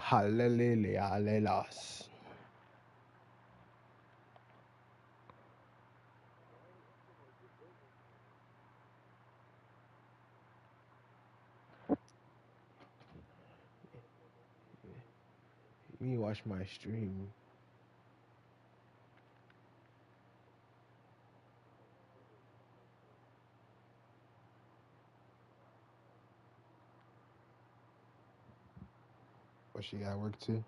Hallelujah. You watch my stream. What she got work too?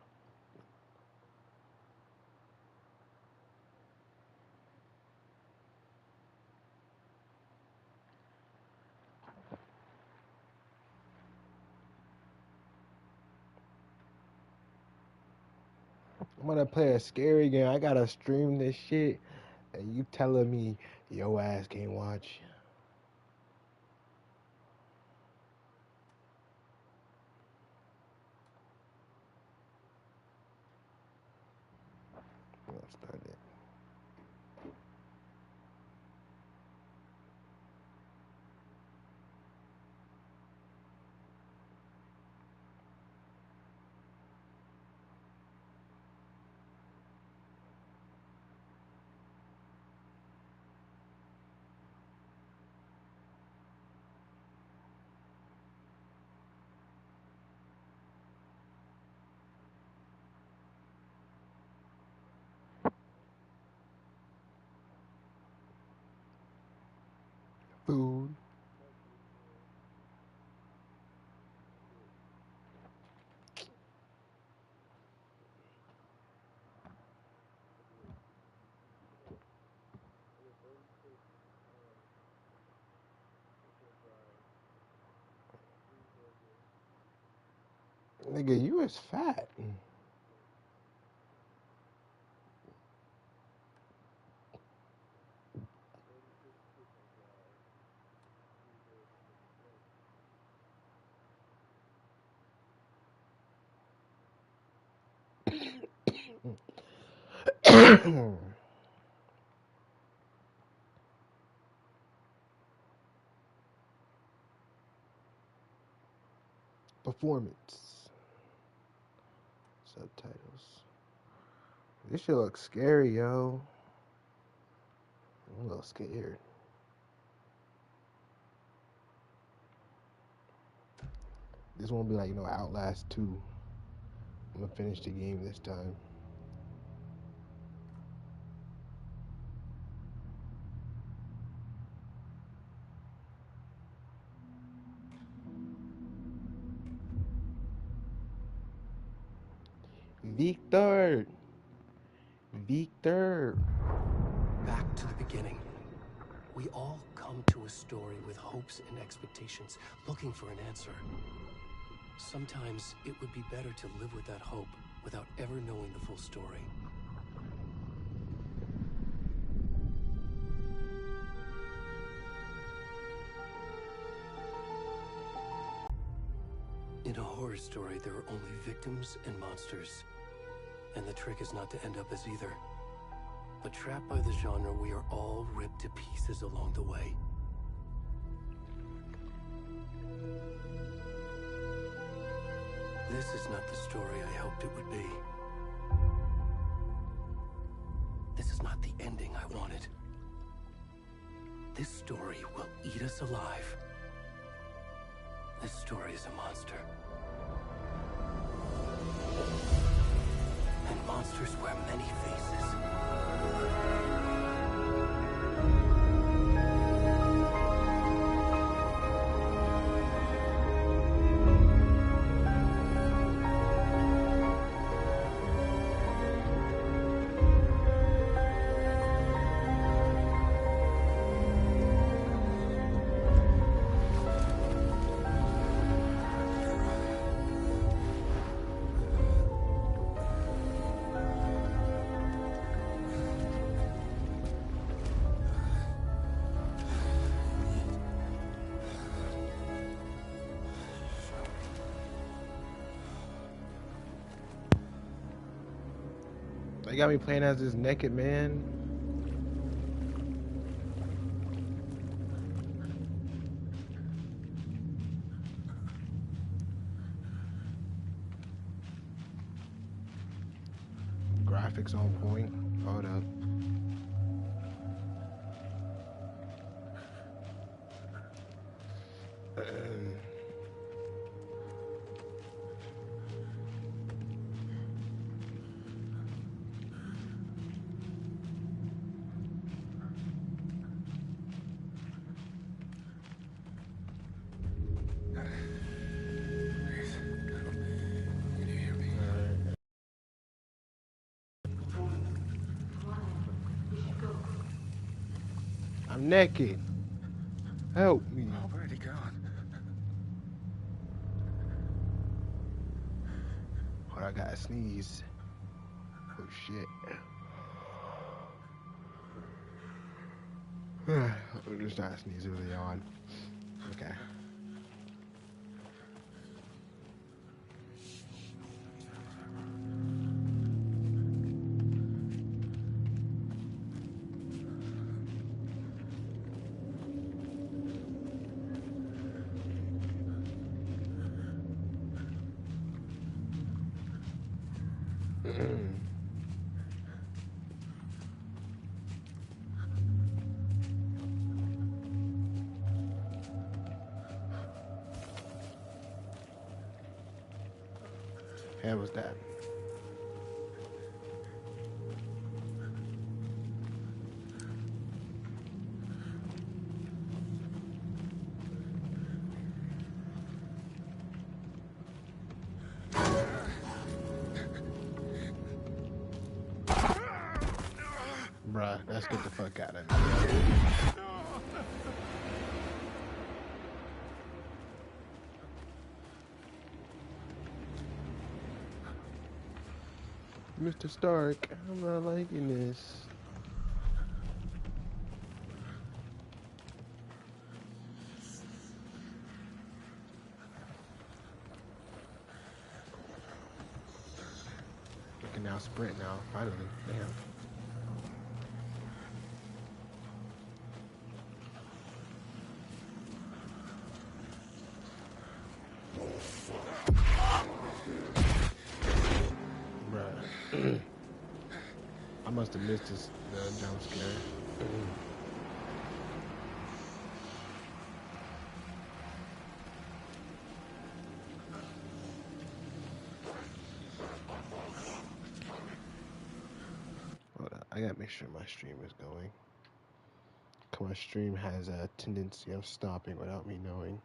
I'm gonna play a scary game. I gotta stream this shit, and you telling me your ass can't watch? Let's start it. Food. Nigga, you is fat. Performance. Subtitles. This shit looks scary, yo. I'm a little scared. This won't be like, Outlast 2. I'm gonna finish the game this time. Victor! Victor! Back to the beginning. We all come to a story with hopes and expectations, looking for an answer. Sometimes it would be better to live with that hope without ever knowing the full story. In a horror story, there are only victims and monsters. And the trick is not to end up as either. But trapped by the genre, we are all ripped to pieces along the way. This is not the story I hoped it would be. This is not the ending I wanted. This story will eat us alive. This story is a monster. And monsters wear many faces. They got me playing as this naked man. graphics on point. Hold up. I'm naked. Help me. Oh, where'd he gone? Hold on, I gotta sneeze. Oh shit. Just not sneeze really on. Okay. How was that? Bruh, let's get the fuck out of here. Mr. Stark, I'm not liking this. We can now sprint now, finally. Damn. Bruh. I must have missed this jump scare. Hold on, I gotta make sure my stream is going. Cause my stream has a tendency of stopping without me knowing.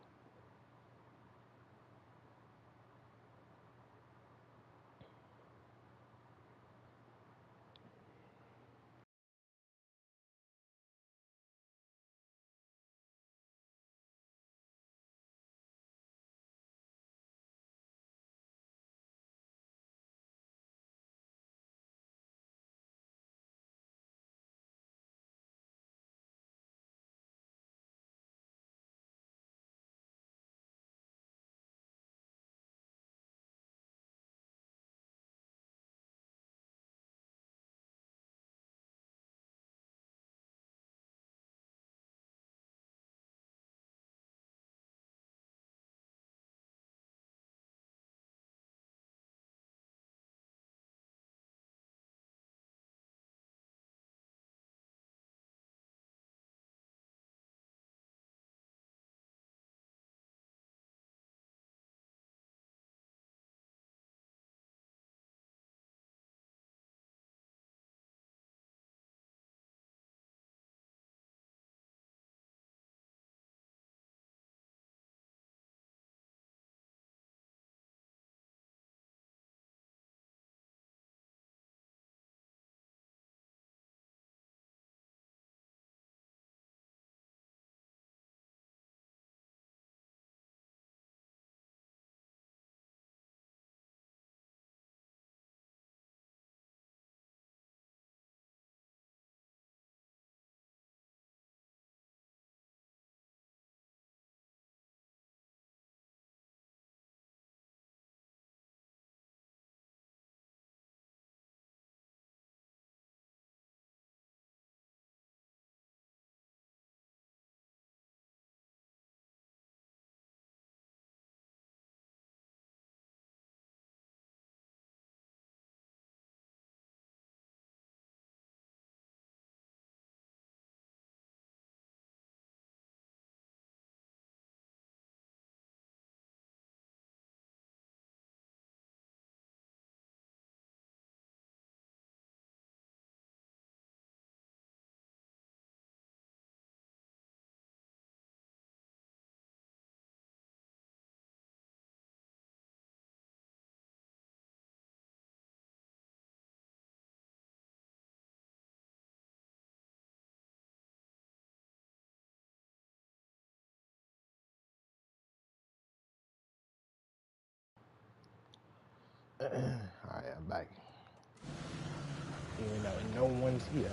Alright, I'm back. Even though no one's here.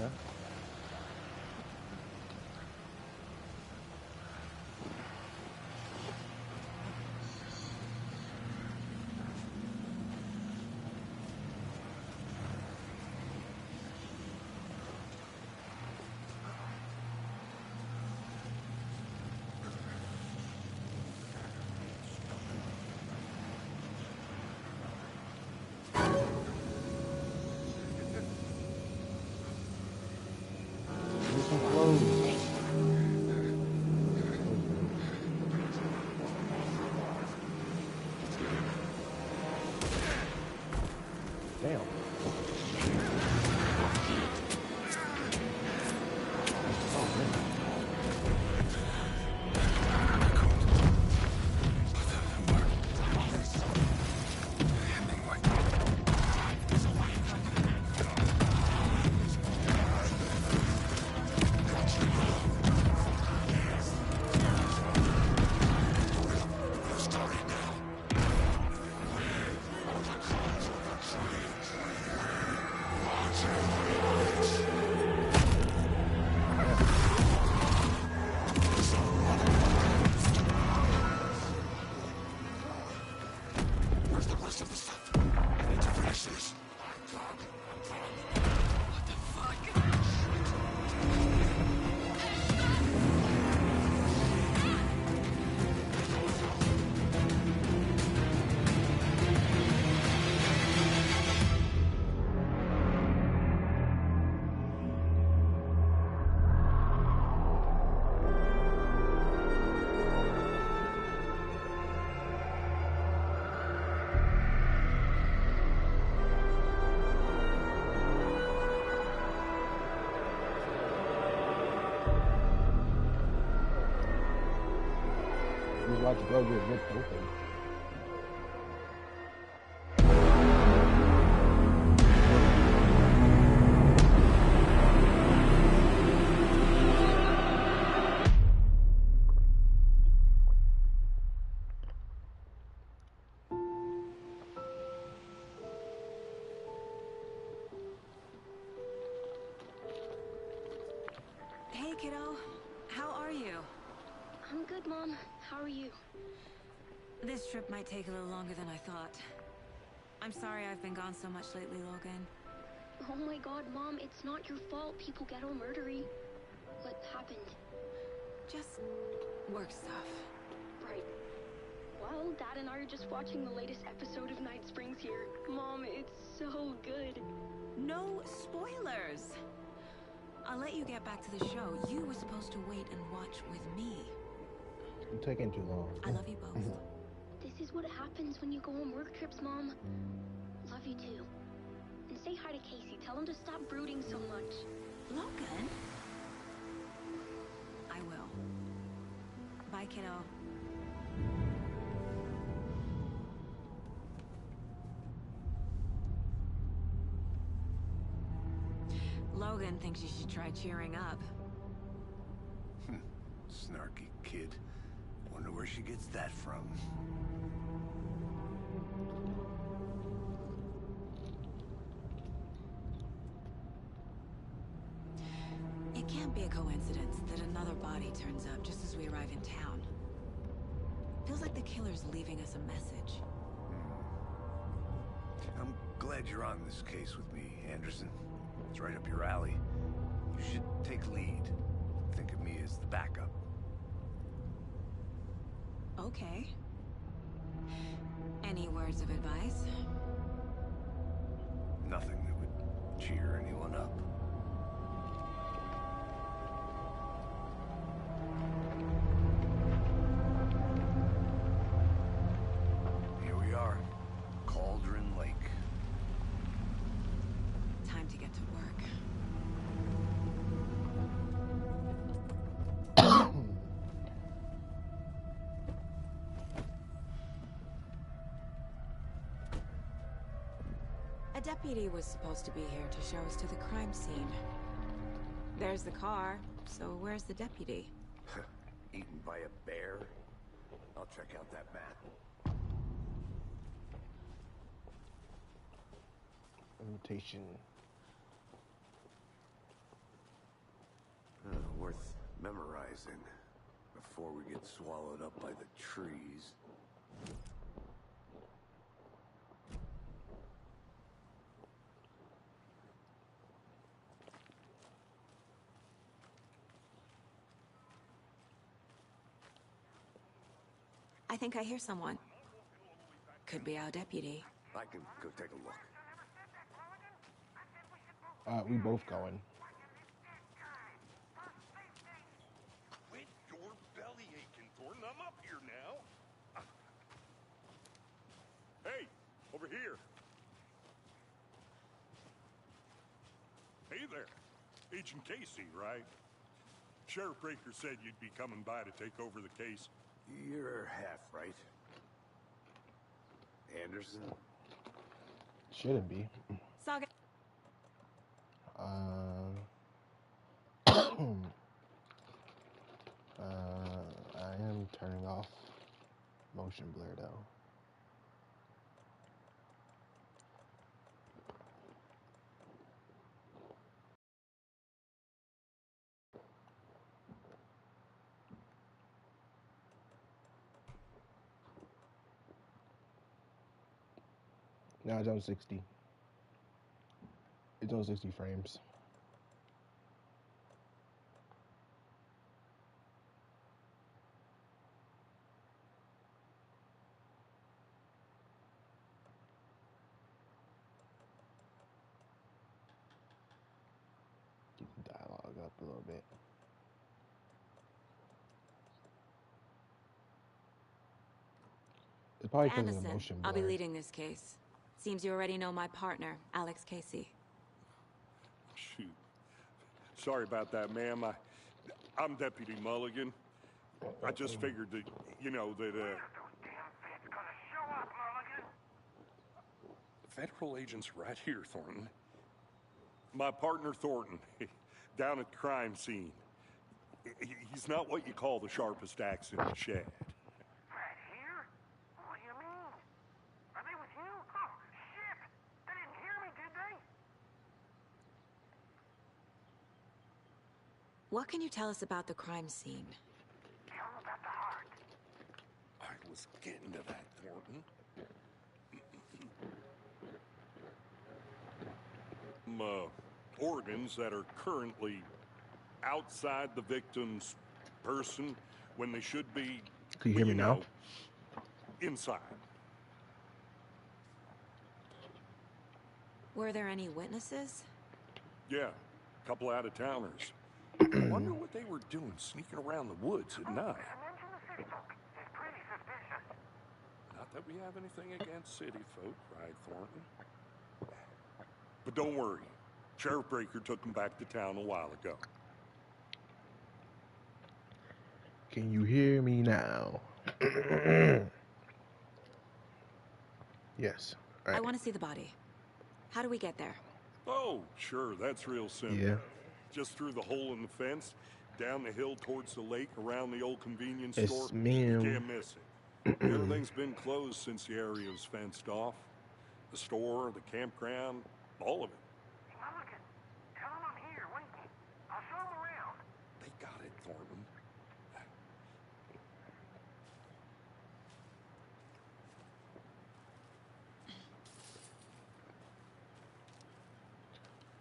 Watch the girl get ripped open. Hey, kiddo. How are you? I'm good, Mom. How are you? This trip might take a little longer than I thought. I'm sorry I've been gone so much lately, Logan. Oh my god, Mom, it's not your fault people get all murdery. What happened? Just work stuff. Right. Well, Dad and I are just watching the latest episode of Night Springs here. Mom, it's so good. No spoilers! I'll let you get back to the show. You were supposed to wait and watch with me. I'm taking too long. I love you both. This is what happens when you go on work trips, Mom. Love you too. And say hi to Casey. Tell him to stop brooding so much. Logan? I will. Bye, kiddo. Logan thinks you should try cheering up. Snarky kid. Wonder where she gets that from. It can't be a coincidence that another body turns up just as we arrive in town. Feels like the killer's leaving us a message. I'm glad you're on this case with me, Anderson. It's right up your alley. You should take lead. Think of me as the backup. Okay. Any words of advice? Nothing that would cheer anyone up. Here we are. Cauldron Lake. Time to get to work. A deputy was supposed to be here to show us to the crime scene. There's the car, so where's the deputy? Eaten by a bear? I'll check out that map. Invitation. Worth memorizing before we get swallowed up by the trees. I think I hear someone. Could be our deputy. I can go take a look. We both going. Quit your belly aching, Thornton. I'm up here now. Hey, over here. Hey there. Agent Casey, right? Sheriff Breaker said you'd be coming by to take over the case. You're half right. Anderson? Shouldn't be. Saga. I am turning off motion blur though. No, it's on 60. It's on 60 frames. Keep the dialogue up a little bit. It's probably because of the Anderson, motion I'll be blur. leading this case. Seems you already know my partner, Alex Casey. Shoot. Sorry about that, ma'am. I'm Deputy Mulligan. I just figured that, you know, that, Federal agents right here, Thornton. My partner, Thornton, down at the crime scene. He's not what you call the sharpest axe in the shed. Right here? What do you mean? Are they with you? Oh, shit! They didn't hear me, did they? What can you tell us about the crime scene? Tell them about the heart. I was getting to that, Thornton. Organs that are currently outside the victim's person when they should be, Can you hear me now? inside. Were there any witnesses? Yeah, a couple out-of-towners. I wonder what they were doing sneaking around the woods at night. Mention the city folk. It's pretty suspicious. Not that we have anything against city folk, right, Thornton? But don't worry. Sheriff Breaker took them back to town a while ago. Can you hear me now? Yes. All I right. want to see the body. How do we get there? Oh, sure, that's real simple. Yeah. Just through the hole in the fence, down the hill towards the lake, around the old convenience Yes, store. ma'am. You can't miss it. Everything's been closed since the area was fenced off. The store, the campground, all of it. Mulligan, tell them I'm here waiting. I'll show them around. They got it, Thornton.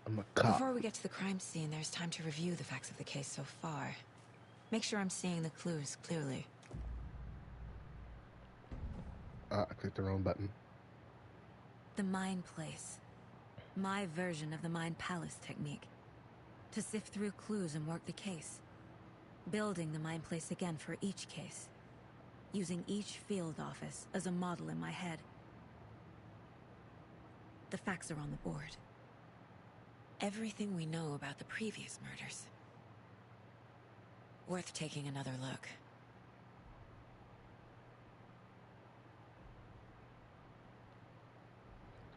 I'm a cop. Before we get to the crime scene, there's time to review the facts of the case so far. Make sure I'm seeing the clues clearly. I clicked the wrong button. The Mind Place. My version of the Mind Palace technique. To sift through clues and work the case. Building the Mind Place again for each case. Using each field office as a model in my head. The facts are on the board. Everything we know about the previous murders. Worth taking another look.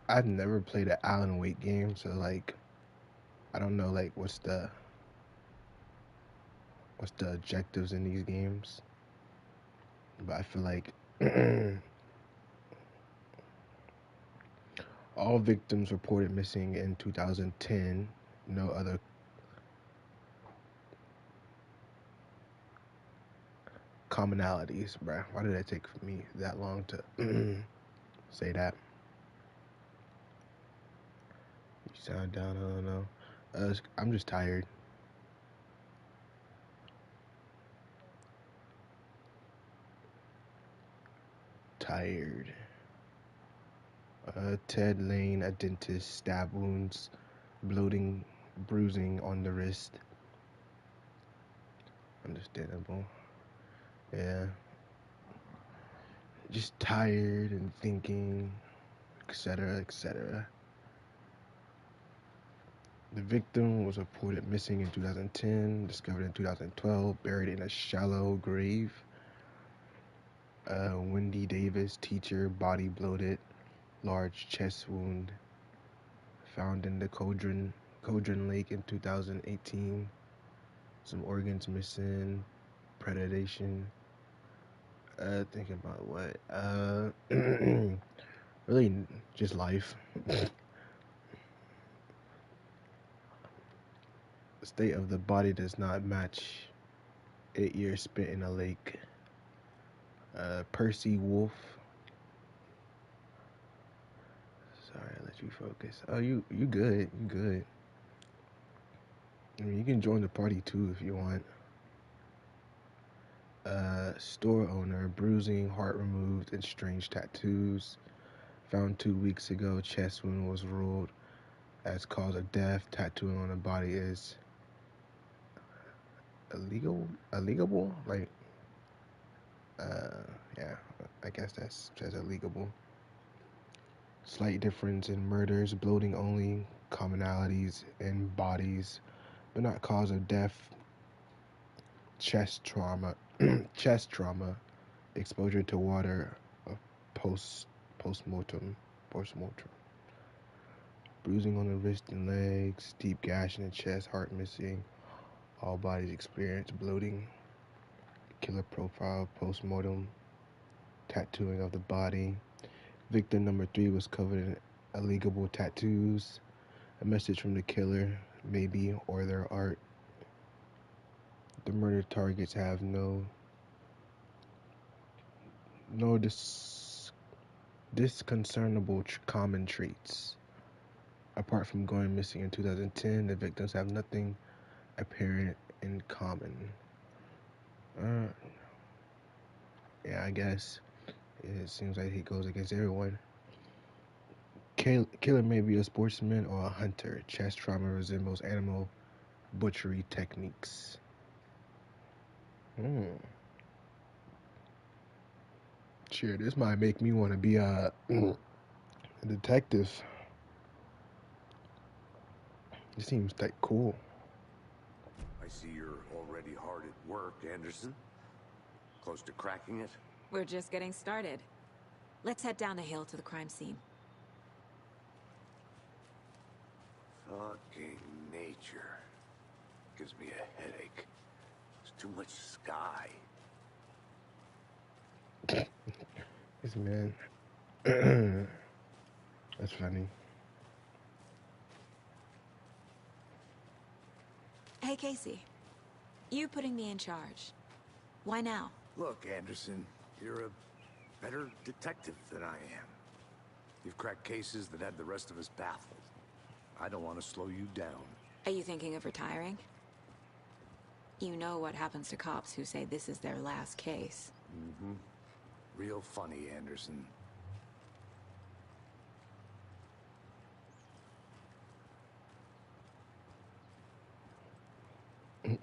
I've never played an Alan Wake game, so like, I don't know like what's the objectives in these games. But I feel like All victims reported missing in 2010. No other commonalities, bruh. Why did it take me that long to say that? You sound down, I don't know. I'm just tired. Ted Lane, a dentist, stab wounds, bloating, bruising on the wrist. Understandable. Yeah. Just tired and thinking, etc., etc. The victim was reported missing in 2010, discovered in 2012, buried in a shallow grave. Wendy Davis, teacher, body bloated, large chest wound, found in the Codron Lake in 2018. Some organs missing, predation. Thinking about what? Really, just life. The state of the body does not match 8 years spent in a lake. Percy Wolf. Sorry, I let you focus. Oh, you good. You good. I mean, you can join the party too if you want. Store owner, bruising, heart removed, and strange tattoos. Found 2 weeks ago. Chest wound was ruled as cause of death. Tattooing on the body is illegal? Like, yeah, I guess that says illegal. Slight difference in murders, bloating only, commonalities in bodies, but not cause of death. Chest trauma, exposure to water, postmortem. Bruising on the wrist and legs, deep gash in the chest, heart missing. All bodies experience bloating. Killer profile, postmortem, tattooing of the body. Victim number 3 was covered in illegal tattoos. A message from the killer, maybe, or their art. The murder targets have no disconcertable common traits. Apart from going missing in 2010, the victims have nothing apparent in common. Yeah, I guess it seems like he goes against everyone. Killer may be a sportsman or a hunter. Chest trauma resembles animal butchery techniques. Sure, this might make me want to be a detective. It seems like cool. I see you're already hard at work, Anderson. Close to cracking it? We're just getting started. Let's head down the hill to the crime scene. Fucking nature. Gives me a headache. There's too much sky. This man. That's funny. Hey, Casey. You putting me in charge. Why now? Look, Anderson, you're a better detective than I am. You've cracked cases that had the rest of us baffled. I don't want to slow you down. Are you thinking of retiring? You know what happens to cops who say this is their last case. Mm-hmm. Real funny, Anderson.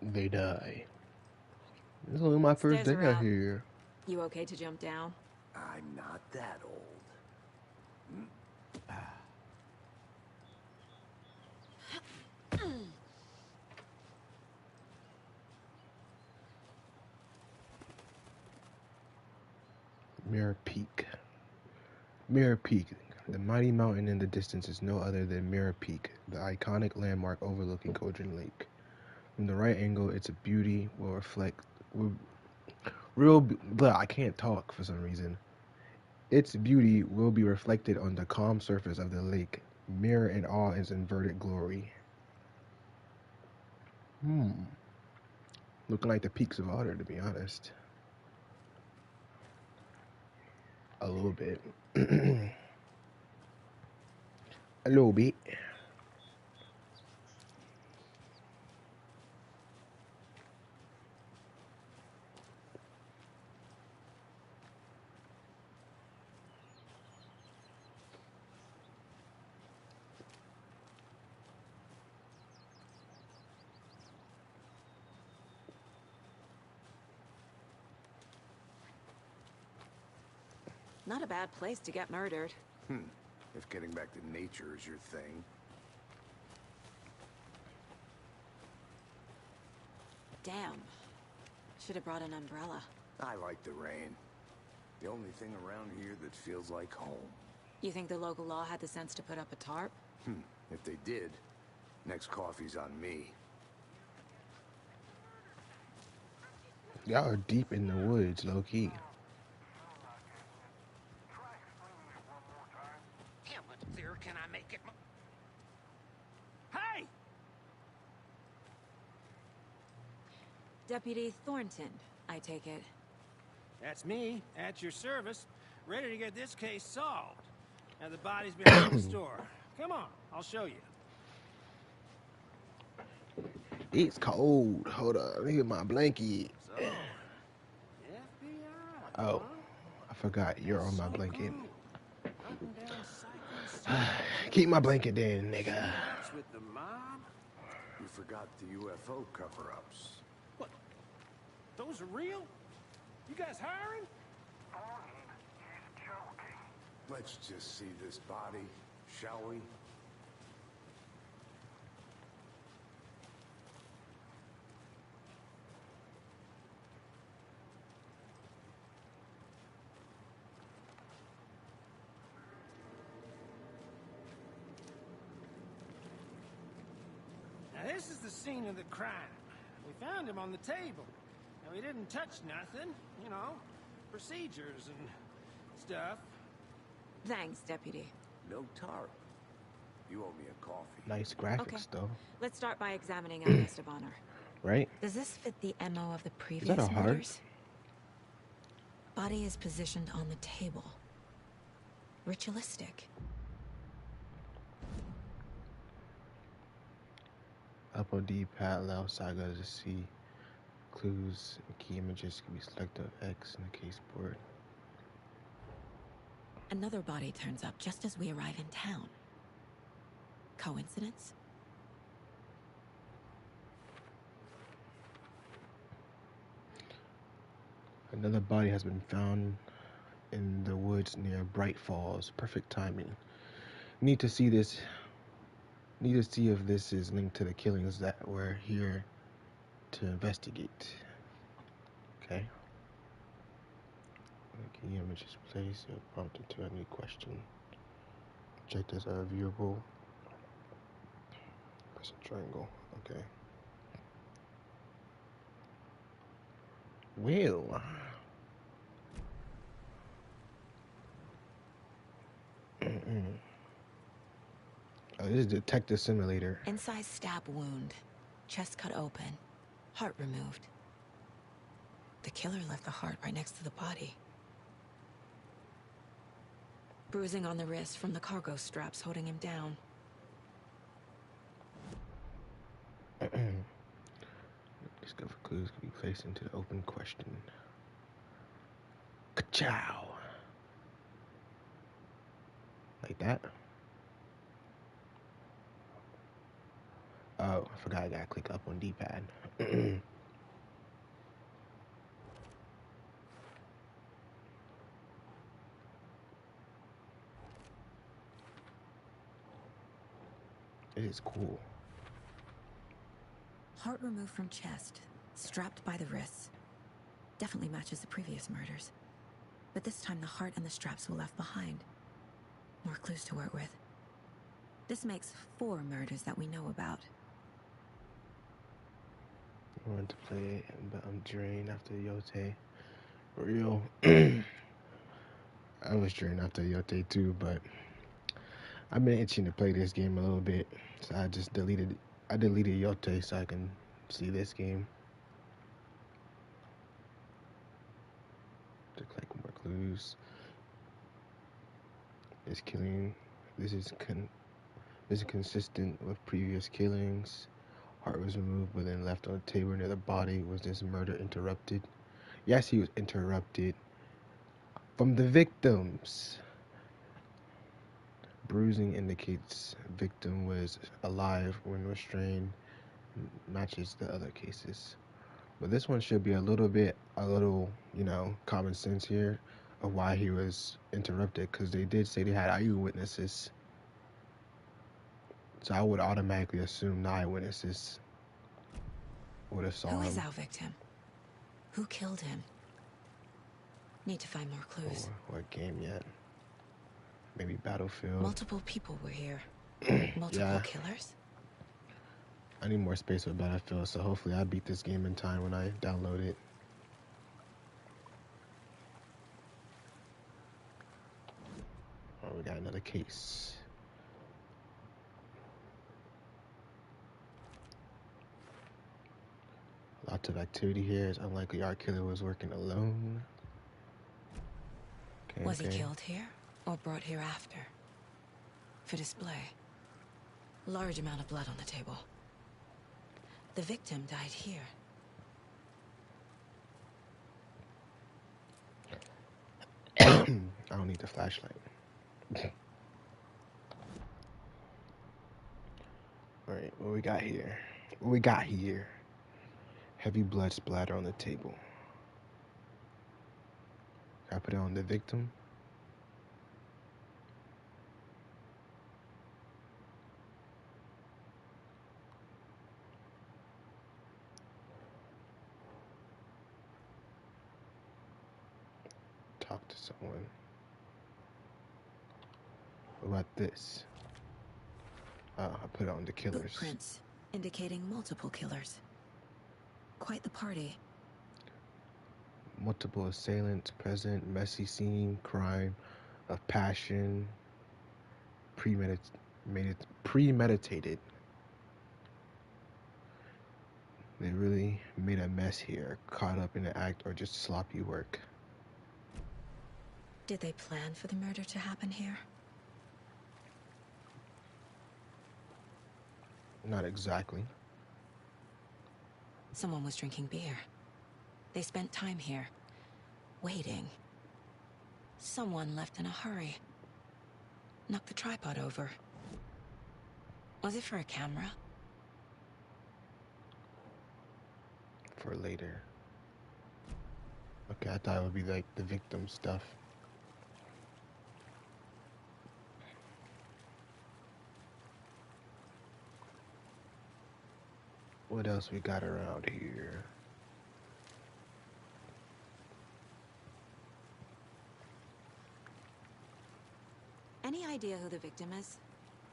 They die. This is only my first Stairs day are out up. here. You okay to jump down? I'm not that old. Mirror Peak. Mirror Peak. The mighty mountain in the distance is no other than Mirror Peak, the iconic landmark overlooking Codron Lake. From the right angle, its beauty I can't talk for some reason. Its beauty will be reflected on the calm surface of the lake, mirror in all its inverted glory. Looking like the peaks of Otter, to be honest. A little bit. A little bit. Not a bad place to get murdered. If getting back to nature is your thing. Damn. Should have brought an umbrella. I like the rain. The only thing around here that feels like home. You think the local law had the sense to put up a tarp? If they did, next coffee's on me. Y'all are deep in the woods, low key. How much clearer can I make it? Hey! Deputy Thornton, I take it. That's me, at your service, ready to get this case solved. Now the body's behind the store. Come on, I'll show you. It's cold. Hold on. Let me get my blanket. So, FBI. Oh, I forgot you're on my blanket. Keep my blanket then, nigga. With the mob? You forgot the UFO cover-ups. What? Those are real? You guys hiring? He's joking. Let's just see this body, shall we? Now this is the scene of the crime. We found him on the table. Now he didn't touch nothing, you know, procedures and stuff. Thanks, Deputy. No tarp. You owe me a coffee. Nice graphics, Okay. though. Let's start by examining our guest of honor. Right? Does this fit the MO of the that previous a heart? murders? Body is positioned on the table. Ritualistic. Up on D-pad, allow Saga to see clues and key images can be selected of X in the case board. Another body turns up just as we arrive in town. Coincidence? Another body has been found in the woods near Bright Falls. Perfect timing. Need to see this. Need to see if this is linked to the killings that we're here to investigate. Okay. Key images placed. You're prompted to any question. Objectives are viewable. Press a triangle. Okay. Well. Oh, this is Detective Simulator. Incised stab wound. Chest cut open. Heart removed. The killer left the heart right next to the body. Bruising on the wrist from the cargo straps holding him down. Discover clues can be placed into the open question. Ka-chow. Like that. Oh, I forgot I gotta click up on D-pad. It is cool. Heart removed from chest, strapped by the wrists. Definitely matches the previous murders. But this time the heart and the straps were left behind. More clues to work with. This makes 4 murders that we know about. I want to play it, but I'm drained after Yote. Real. I was drained after Yote too, but I've been itching to play this game a little bit, so I just deleted. I deleted Yote so I can see this game. To collect more clues. This killing. This is consistent with previous killings. Heart was removed, but then left on the table near the body. Was this murder interrupted? Yes, he was interrupted from the victims. Bruising indicates victim was alive when restrained, matches the other cases. But this one should be a little, common sense here of why he was interrupted, because they did say they had eyewitnesses. So I would automatically assume the eyewitnesses would have saw him. Who is our victim? Who killed him? Need to find more clues. Or what game yet? Maybe Battlefield. Multiple people were here. Multiple Yeah. killers? I need more space for Battlefield, so hopefully I beat this game in time when I download it. Oh, we got another case. Lots of activity here. It's unlikely our killer was working alone. Okay, Was he killed here or brought here after? For display. Large amount of blood on the table. The victim died here. I don't need the flashlight. Alright, what we got here? What we got here? Heavy blood splatter on the table. Can I put it on the victim? Talk to someone. What about this? I put it on the killers. Footprints indicating multiple killers. Quite the party. Multiple assailants present, messy scene, crime of passion, premeditated. They really made a mess here, caught up in the act or just sloppy work. Did they plan for the murder to happen here? Not exactly. Someone was drinking beer. They spent time here, waiting. Someone left in a hurry. Knocked the tripod over. Was it for a camera? For later. Okay, I thought it would be like the victim stuff. What else we got around here? Any idea who the victim is?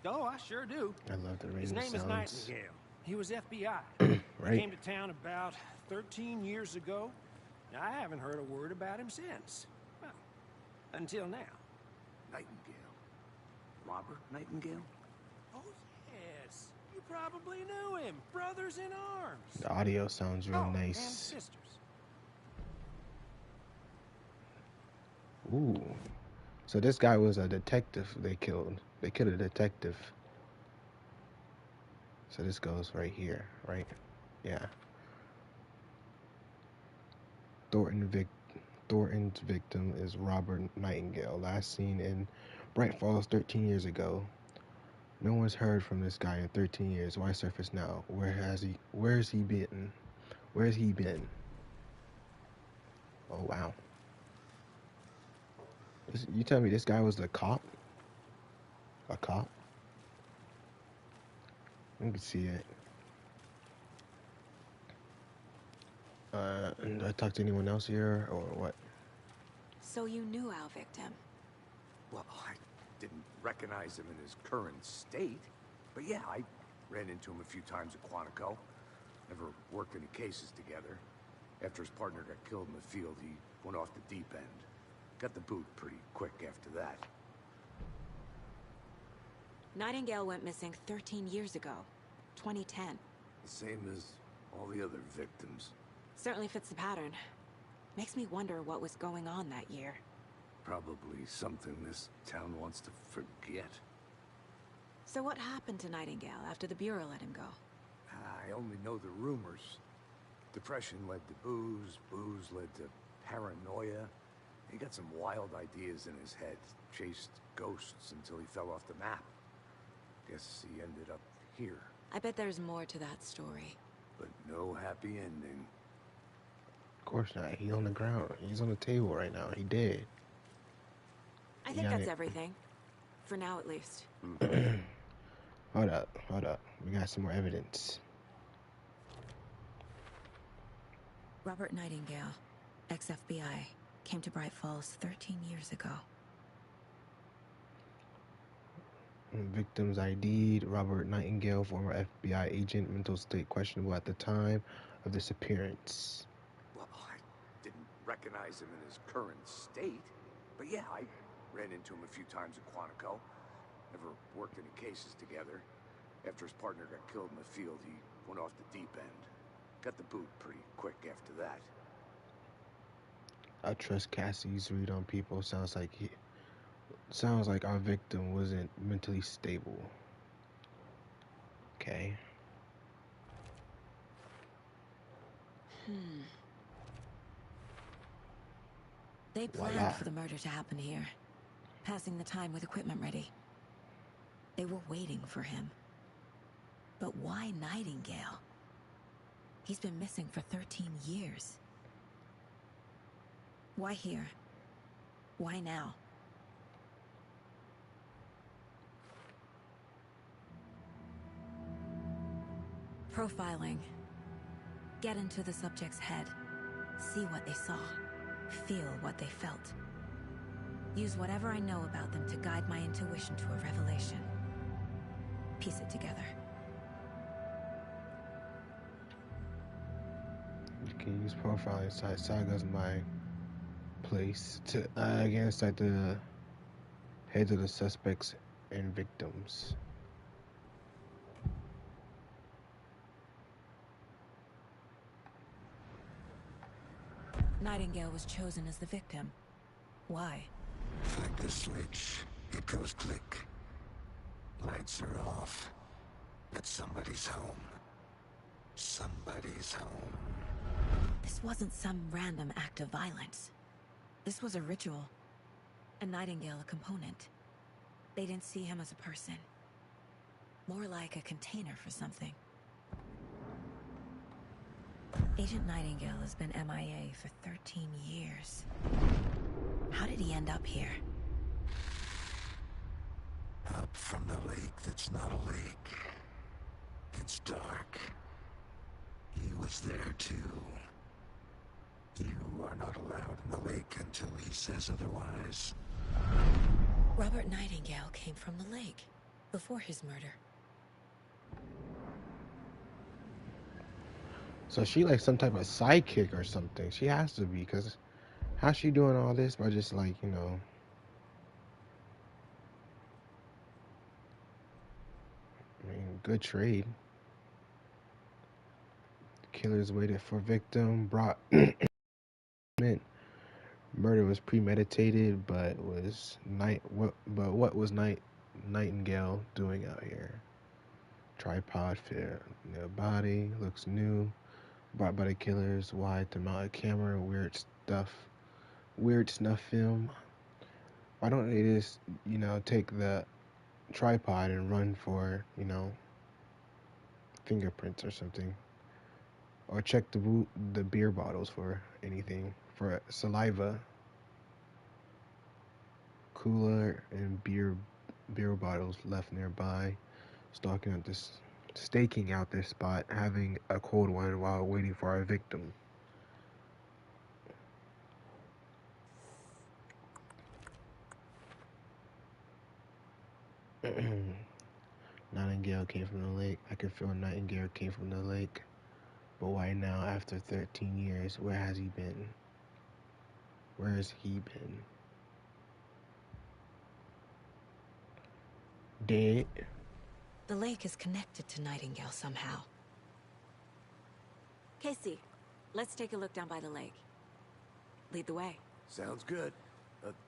Oh, I sure do. I love the His rain name is sounds. Nightingale. He was FBI. Right? He came to town about 13 years ago. I haven't heard a word about him since. Well, until now. Nightingale. Robert Nightingale? Oh, yes. You probably knew him. Brothers in arms. The audio sounds real And nice. sisters. Ooh. So this guy was a detective they killed. They killed a detective. So this goes right here, right? Yeah. Thornton's victim is Robert Nightingale, last seen in Bright Falls 13 years ago. No one's heard from this guy in 13 years. Why surface now? Where's he been? Where's he been? Oh, wow. You tell me this guy was a cop? A cop? You can see it. Did I talk to anyone else here, or what? So you knew our victim. Well, I didn't recognize him in his current state. But yeah, I ran into him a few times at Quantico. Never worked any cases together. After his partner got killed in the field, he went off the deep end. Got the boot pretty quick after that. Nightingale went missing 13 years ago, 2010. The same as all the other victims. Certainly fits the pattern. Makes me wonder what was going on that year. Probably something this town wants to forget. So what happened to Nightingale after the Bureau let him go? I only know the rumors. Depression led to booze, booze led to paranoia. He got some wild ideas in his head, chased ghosts until he fell off the map. Guess he ended up here. I bet there's more to that story. But no happy ending. Of course not. He's on the ground. He's on the table right now. He dead. I think that's everything. For now, at least. Hold up. We got some more evidence. Robert Nightingale, ex-FBI, came to Bright Falls 13 years ago. Victims ID'd. Robert Nightingale, former FBI agent, mental state questionable at the time of disappearance. Well, I didn't recognize him in his current state. But yeah, I ran into him a few times at Quantico. Never worked any cases together. After his partner got killed in the field, he went off the deep end. Got the boot pretty quick after that. I trust Cassie's read on people. Sounds like our victim wasn't mentally stable. Okay. They planned Voila. for the murder to happen here, passing the time with equipment ready. They were waiting for him. But why Nightingale? He's been missing for 13 years. Why here? Why now? Profiling. Get into the subject's head. See what they saw. Feel what they felt. Use whatever I know about them to guide my intuition to a revelation. Piece it together. You can use profiling inside Saga's mind place to against like the heads of the suspects and victims. Nightingale was chosen as the victim. Why? Flick the switch, it goes click. Lights are off. But somebody's home. Somebody's home. This wasn't some random act of violence. This was a ritual. And Nightingale a component. They didn't see him as a person. More like a container for something. Agent Nightingale has been MIA for 13 years. How did he end up here? Up from the lake that's not a lake. It's dark. He was there too. You are not allowed in the lake until he says otherwise. Robert Nightingale came from the lake before his murder. So she like some type of sidekick or something. She has to be, because how's she doing all this by just like, you know... I mean, good trade. Killers waited for victim, brought... Murder was premeditated, but what was Nightingale doing out here? Tripod fit the body, looks new. Brought by the killers. Why to mount a camera? Weird snuff film. Why don't they just, you know, take the tripod and run for, you know, fingerprints or something, or check the beer bottles for anything, for saliva. Cooler and beer bottles left nearby. Staking out this spot, having a cold one while waiting for our victim. Nightingale came from the lake. I could feel Nightingale came from the lake. But why now, after 13 years? Where has he been? Where has he been? Dead. The lake is connected to Nightingale somehow. Casey, let's take a look down by the lake. Lead the way. Sounds good.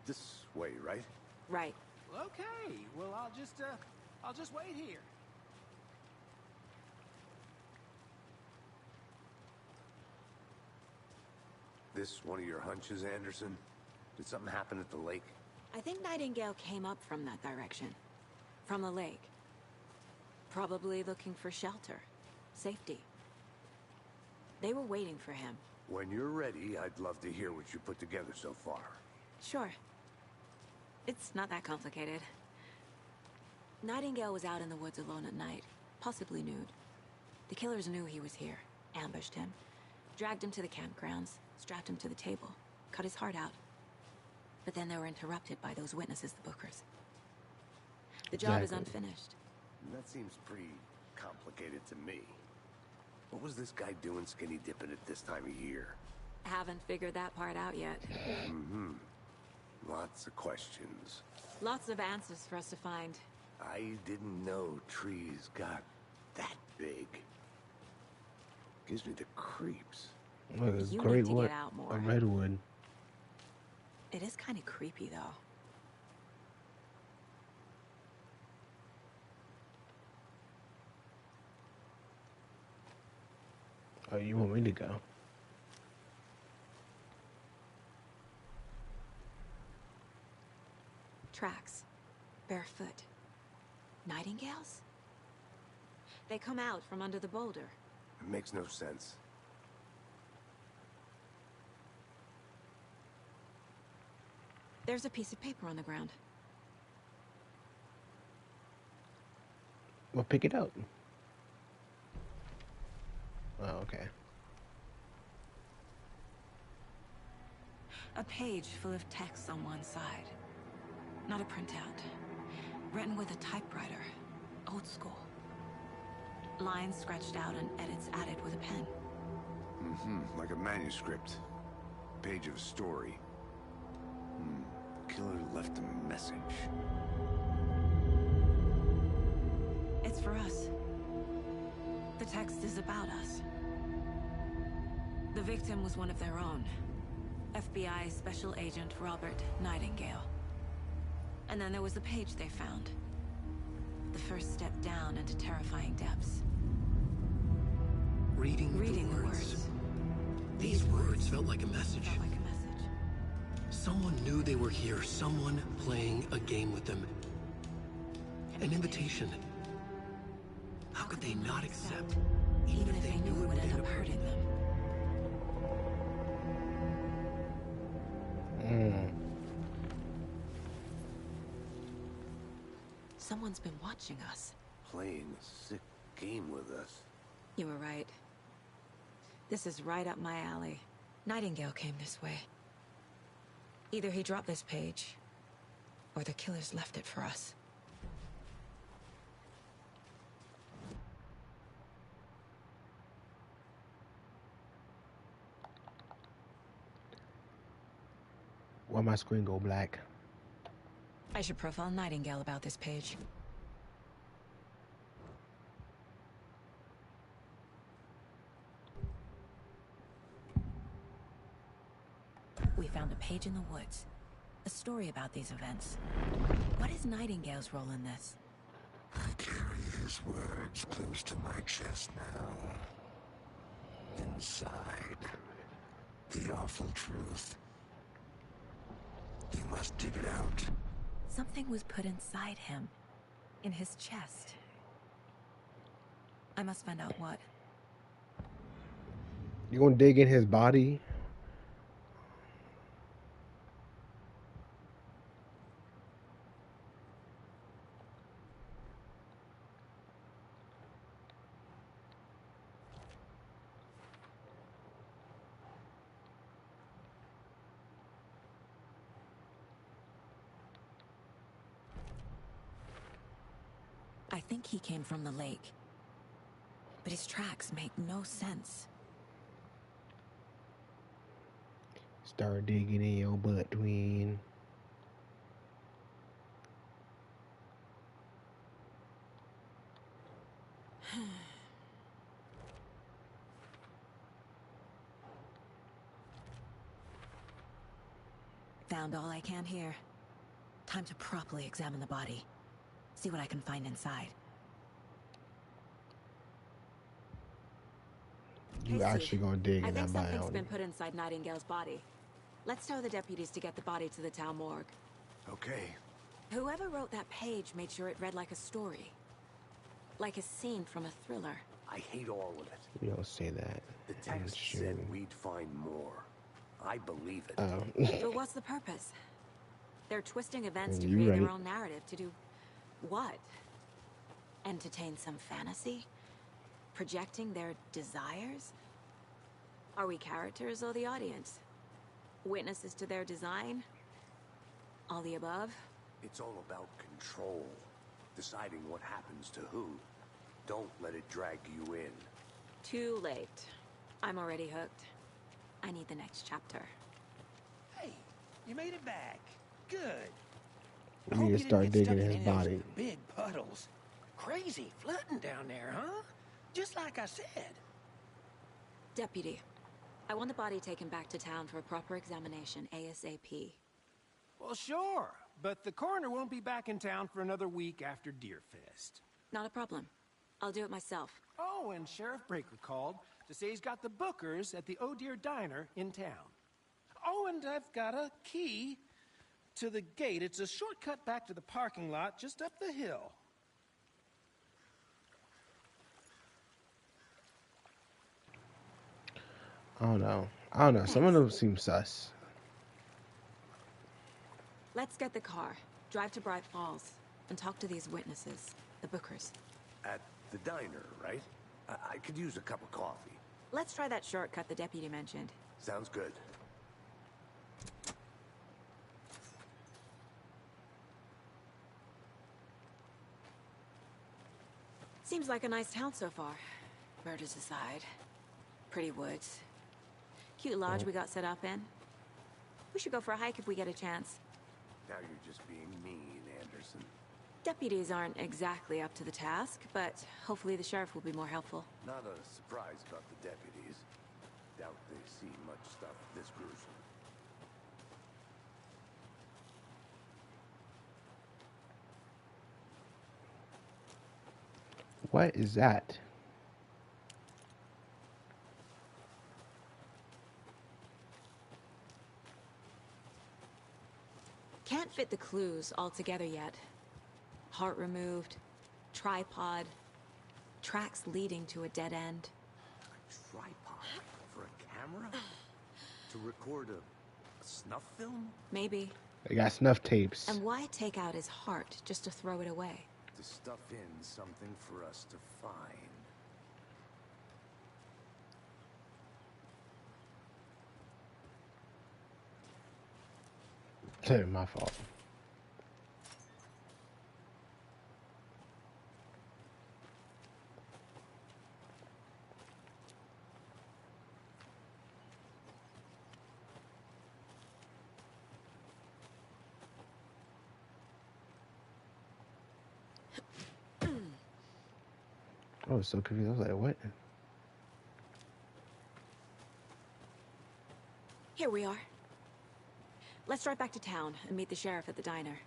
This way, right? Right. Okay, well, I'll just wait here. This one of your hunches, Anderson? Did something happen at the lake? I think Nightingale came up from that direction. From the lake. Probably looking for shelter. Safety. They were waiting for him. When you're ready, I'd love to hear what you put together so far. Sure. It's not that complicated. Nightingale was out in the woods alone at night, possibly nude. The killers knew he was here, ambushed him, dragged him to the campgrounds, strapped him to the table, cut his heart out. But then they were interrupted by those witnesses, the Bookers. The job is unfinished. That seems pretty complicated to me. What was this guy doing skinny dipping at this time of year? Haven't figured that part out yet. Mm-hmm. Lots of questions. Lots of answers for us to find. I didn't know trees got that big. Gives me the creeps. Well, a You great need to wood. get out more. A redwood. It is kind of creepy, though. Oh, you want me to go? Tracks. Barefoot. Nightingales? They come out from under the boulder. It makes no sense. There's a piece of paper on the ground. Well, pick it up. Oh, okay. A page full of text on one side. Not a printout. Written with a typewriter. Old school. Lines scratched out and edits added with a pen. Mm-hmm. Like a manuscript. Page of a story. Killer left a message. It's for us. The text is about us. The victim was one of their own. FBI Special Agent Robert Nightingale. And then there was the page they found. The first step down into terrifying depths. Reading the words. These words felt like a message. Someone knew they were here. Someone playing a game with them. An invitation. How could they not accept? Even if they knew it would end up hurting them. Someone's been watching us. Playing a sick game with us. You were right. This is right up my alley. Nightingale came this way. Either he dropped this page, or the killers left it for us. Why my screen go black? I should profile Nightingale about this page. We found a page in the woods. A story about these events. What is Nightingale's role in this? I carry his words close to my chest now. Inside, the awful truth. You must dig it out. Something was put inside him. In his chest. I must find out what. You gonna dig in his body? I think he came from the lake. But his tracks make no sense. Start digging in your butt, twin. Found all I can here. Time to properly examine the body. See what I can find inside. You Casey, actually gonna dig I in think that something's biome. been put inside Nightingale's body. Let's tell the deputies to get the body to the town morgue. Okay. Whoever wrote that page made sure it read like a story. Like a scene from a thriller. I hate all of it. You don't say that. The text Sure. said we'd find more. I believe it. Oh. But what's the purpose? They're twisting events to You create right. their own narrative. To do what? Entertain some fantasy? Projecting their desires? Are we characters or the audience? Witnesses to their design? All the above? It's all about control. Deciding what happens to who. Don't let it drag you in. Too late. I'm already hooked. I need the next chapter. Hey, you made it back. Good. We Hope need you to didn't start get digging stuck in in his any of those body. Big puddles. Crazy flooding down there, huh? Just like I said. Deputy, I want the body taken back to town for a proper examination ASAP. Well, sure. But the coroner won't be back in town for another week after Deerfest. Not a problem. I'll do it myself. Oh, and Sheriff Breaker called to say he's got the Bookers at the Oh Dear Diner in town. Oh, and I've got a key to the gate. It's a shortcut back to the parking lot just up the hill. I don't know. Some of them seem sus. Let's get the car, drive to Bright Falls, and talk to these witnesses, the Bookers. At the diner, right? I could use a cup of coffee. Let's try that shortcut the deputy mentioned. Sounds good. Seems like a nice town so far. Murders aside. Pretty woods. Cute lodge we got set up in. We should go for a hike if we get a chance. Now you're just being mean, Anderson. Deputies aren't exactly up to the task, but hopefully the sheriff will be more helpful. Not a surprise about the deputies. Doubt they've seen much stuff this gruesome. What is that? Can't fit the clues all together yet. Heart removed, tripod, tracks leading to a dead end. A tripod for a camera? To record a snuff film? Maybe. They got snuff tapes. And why take out his heart just to throw it away? To stuff in something for us to find. My fault. I was so confused. I was like, what? Here we are. Let's drive back to town and meet the sheriff at the diner.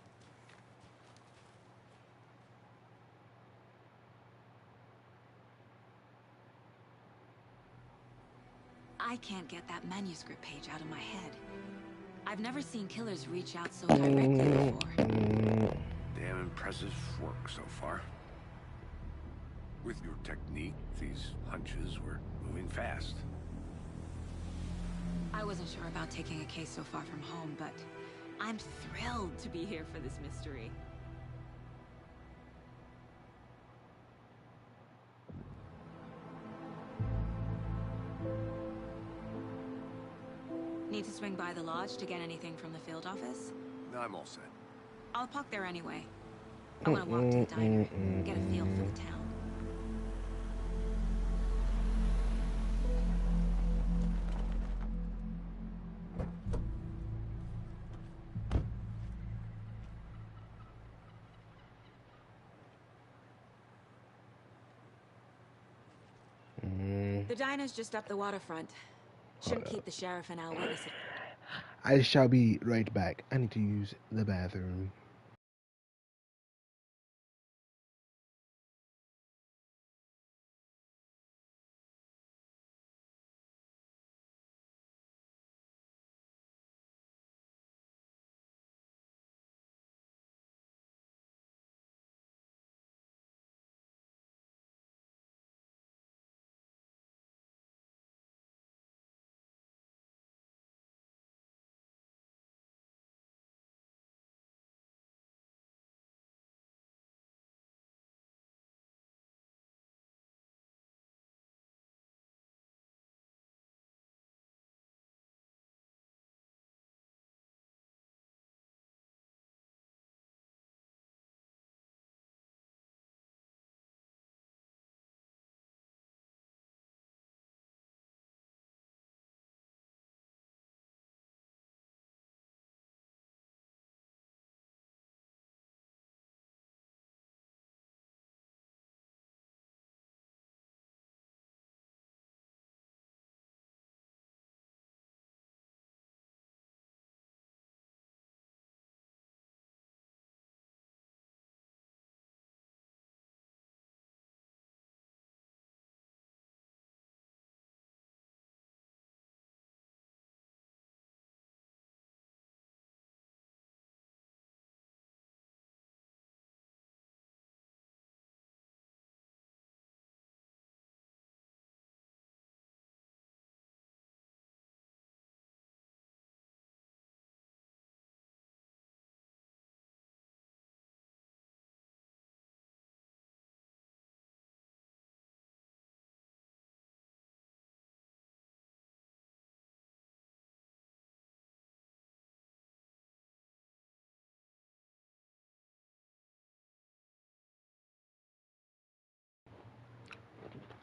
I can't get that manuscript page out of my head. I've never seen killers reach out so directly before. Damn impressive work so far. With your technique, these hunches were moving fast. I wasn't sure about taking a case so far from home, but I'm thrilled to be here for this mystery. Need to swing by the lodge to get anything from the field office? No, I'm all set. I'll park there anyway. I want to walk to the diner, get a feel for the town. The diner's just up the waterfront. Shouldn't keep the sheriff and Al witnessing. I shall be right back. I need to use the bathroom.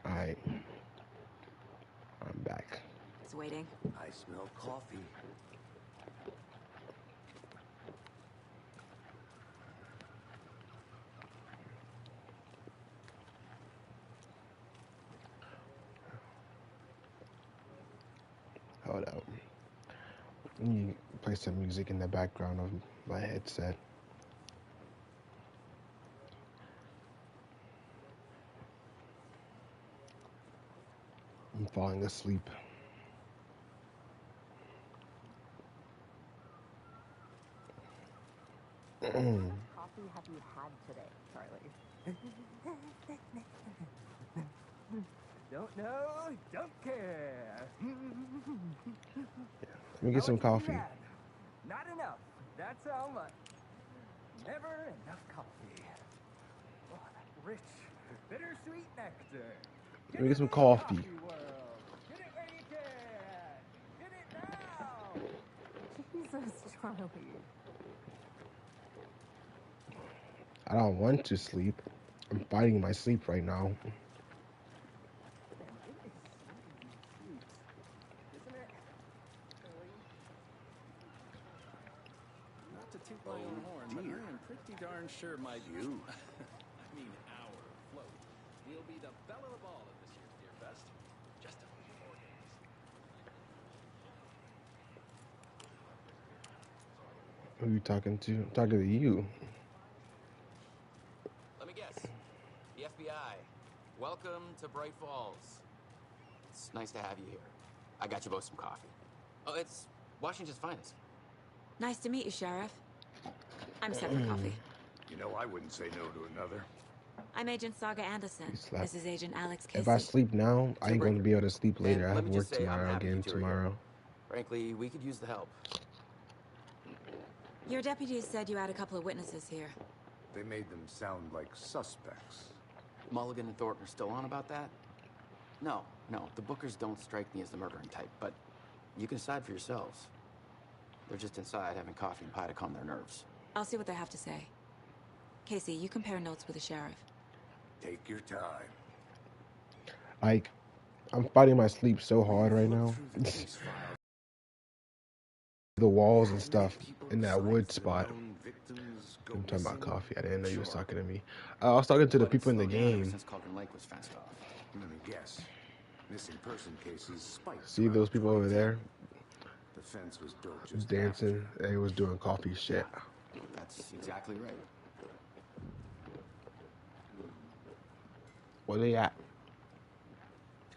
Alright, I'm back. It's waiting. I smell coffee. Hold up. Let me play some music in the background of my headset. I'm falling asleep. What kind of coffee have you had today, Charlie? Don't know, don't care. Let me get some coffee. Not enough. That's how much. Never enough coffee. Oh, that rich, bittersweet nectar. Let me get some coffee. Get it where you can. Get it now. Jesus, Charlie. I don't want to sleep. I'm fighting my sleep right now. Not to toot my own horn, but I am pretty darn sure my I mean our float will be the belle of the ball at this year's Beer Fest. Just a few more days. Who are you talking to? I'm talking to you. Let me guess. The FBI. Welcome to Bright Falls. It's nice to have you here. I got you both some coffee. Oh, it's Washington's finest. Nice to meet you, Sheriff. I'm set for coffee. You know, I wouldn't say no to another. I'm Agent Saga Anderson. This is Agent Alex Casey. If I sleep now, I ain't going to be able to sleep later. I have work tomorrow again tomorrow. Frankly, we could use the help. Your deputies said you had a couple of witnesses here. They made them sound like suspects. Mulligan and Thornton are still on about that? No, the Bookers don't strike me as the murdering type, but you can decide for yourselves. They're just inside having coffee and pie to calm their nerves. I'll see what they have to say. Casey, you compare notes with the sheriff. Take your time. Like, I'm fighting my sleep so hard right now. The walls and stuff in that wood spot. I'm talking about coffee. I didn't know you was talking to me. I was talking to the people in the game. Since Cauldron Lake was fenced off. Let me guess. Missing person cases spiked. See those people over there? fence was built was just dancing. They was doing coffee shit. That's exactly right. Where they at?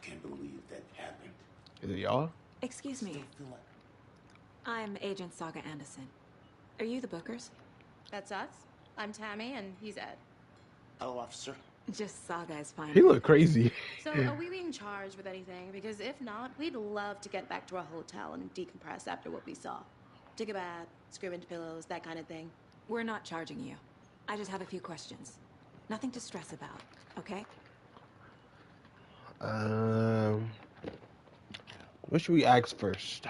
Can't believe that happened. Is it y'all? Excuse me. I'm Agent Saga Anderson. Are you the Bookers? That's us. I'm Tammy, and he's Ed. Hello, officer. Just Saga is fine. He look crazy. So, are we being charged with anything? Because if not, we'd love to get back to our hotel and decompress after what we saw. Take a bath, scream into pillows, that kind of thing. We're not charging you. I just have a few questions. Nothing to stress about, okay? What should we ask first?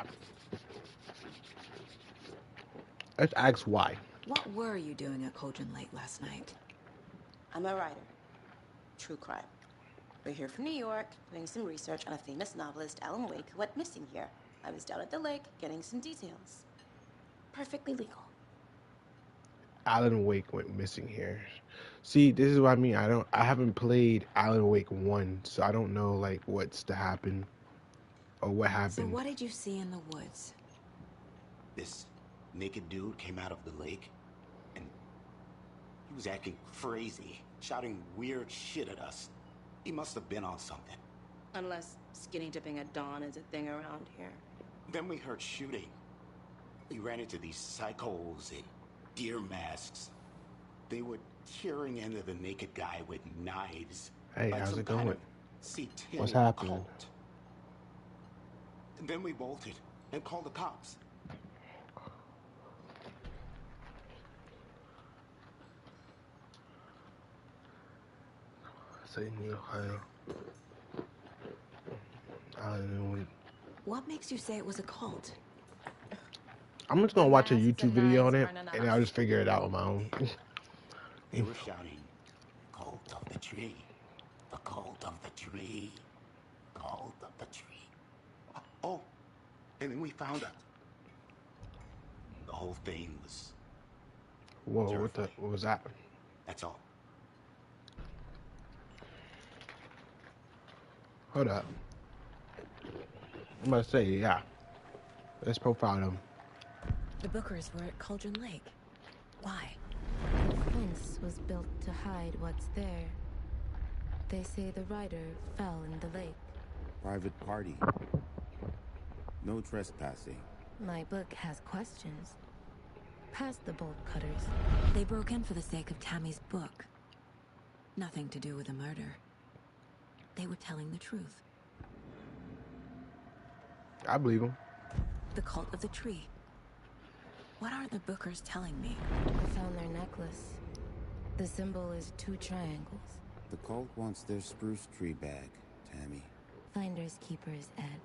Let's ask why. What were you doing at Cauldron Lake last night? I'm a writer. True crime. We're here from New York, doing some research on a famous novelist, Alan Wake, who went missing here. I was down at the lake, getting some details. Perfectly legal. Alan Wake went missing here. See, this is what I mean. I haven't played Alan Wake 1, so I don't know like what's to happen or what happened. So what did you see in the woods? This naked dude came out of the lake, and he was acting crazy, shouting weird shit at us. He must have been on something. Unless skinny dipping at dawn is a thing around here. Then we heard shooting. We ran into these psychos in deer masks. They were tearing into the naked guy with knives. Hey, like how's some it kind going? of satanic What's happening? cult. And then we bolted and called the cops. Say New Ohio. Alan Wake. What makes you say it was a cult? I'm just gonna watch a YouTube video on it, aren't and I'll just figure it out on my own. They were shouting, "Cult of the tree, the cult of the tree, cult of the tree." Oh, and then we found out the whole thing was. Whoa, what was that? That's all. Hold up. I'm gonna say, yeah. Let's profile them. The Bookers were at Cauldron Lake. Why? The fence was built to hide what's there. They say the rider fell in the lake. Private party. No trespassing. My book has questions. Past the bolt cutters. They broke in for the sake of Tammy's book. Nothing to do with the murder. They were telling the truth. I believe them. The cult of the tree. What are the Bookers telling me? I found their necklace. The symbol is 2 triangles. The cult wants their spruce tree back, Tammy. Finders keepers, Ed.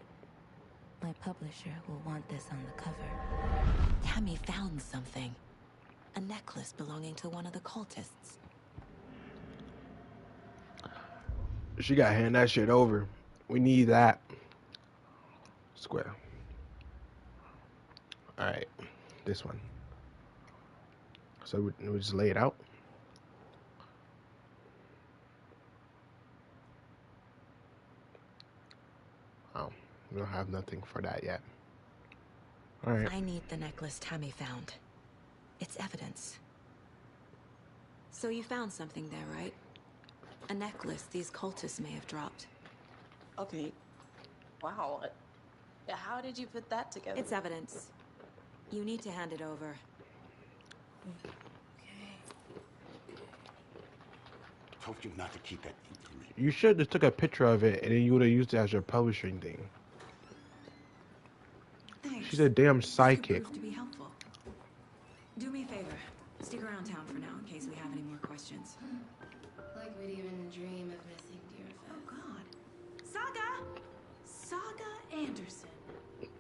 My publisher will want this on the cover. Tammy found something. A necklace belonging to one of the cultists. She gotta hand that shit over. We need that. Square. Alright. This one. So we just lay it out. Oh, we don't have nothing for that yet. Alright. I need the necklace Tammy found. It's evidence. So you found something there, right? A necklace these cultists may have dropped. Okay. Wow. How did you put that together? It's evidence. You need to hand it over. Told you not to keep that thing from me. You should have took a picture of it and then you would have used it as your publishing thing. Thanks. She's a damn This could psychic. prove to be helpful. Do me a favor. Stick around town for now in case we have any more questions. Like we'd even dream of missing dear Oh God. Saga! Saga Anderson.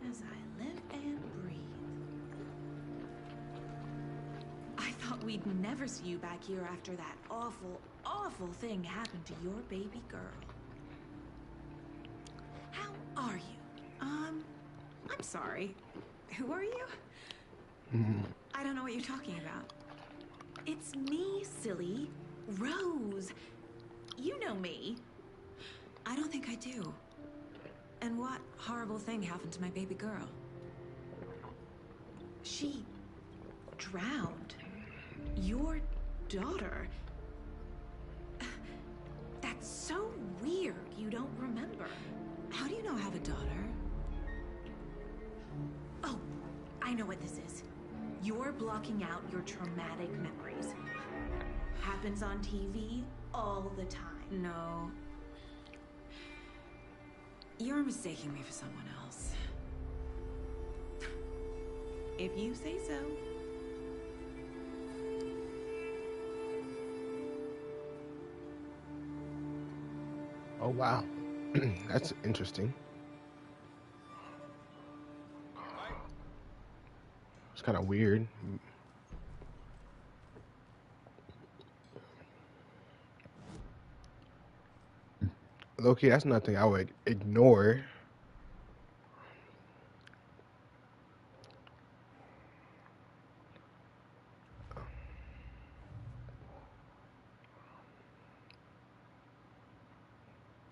As I live and breathe. I thought we'd never see you back here after that awful, awful thing happened to your baby girl. How are you? I'm sorry. Who are you? I don't know what you're talking about. It's me, silly. Rose. You know me. I don't think I do. And what horrible thing happened to my baby girl? She drowned. Your daughter. That's so weird you don't remember. How do you know I have a daughter? Oh, I know what this is. You're blocking out your traumatic memories. Happens on TV all the time. No. You're mistaking me for someone else. If you say so. Oh wow, that's interesting. It's kind of weird. Loki, that's nothing I would ignore.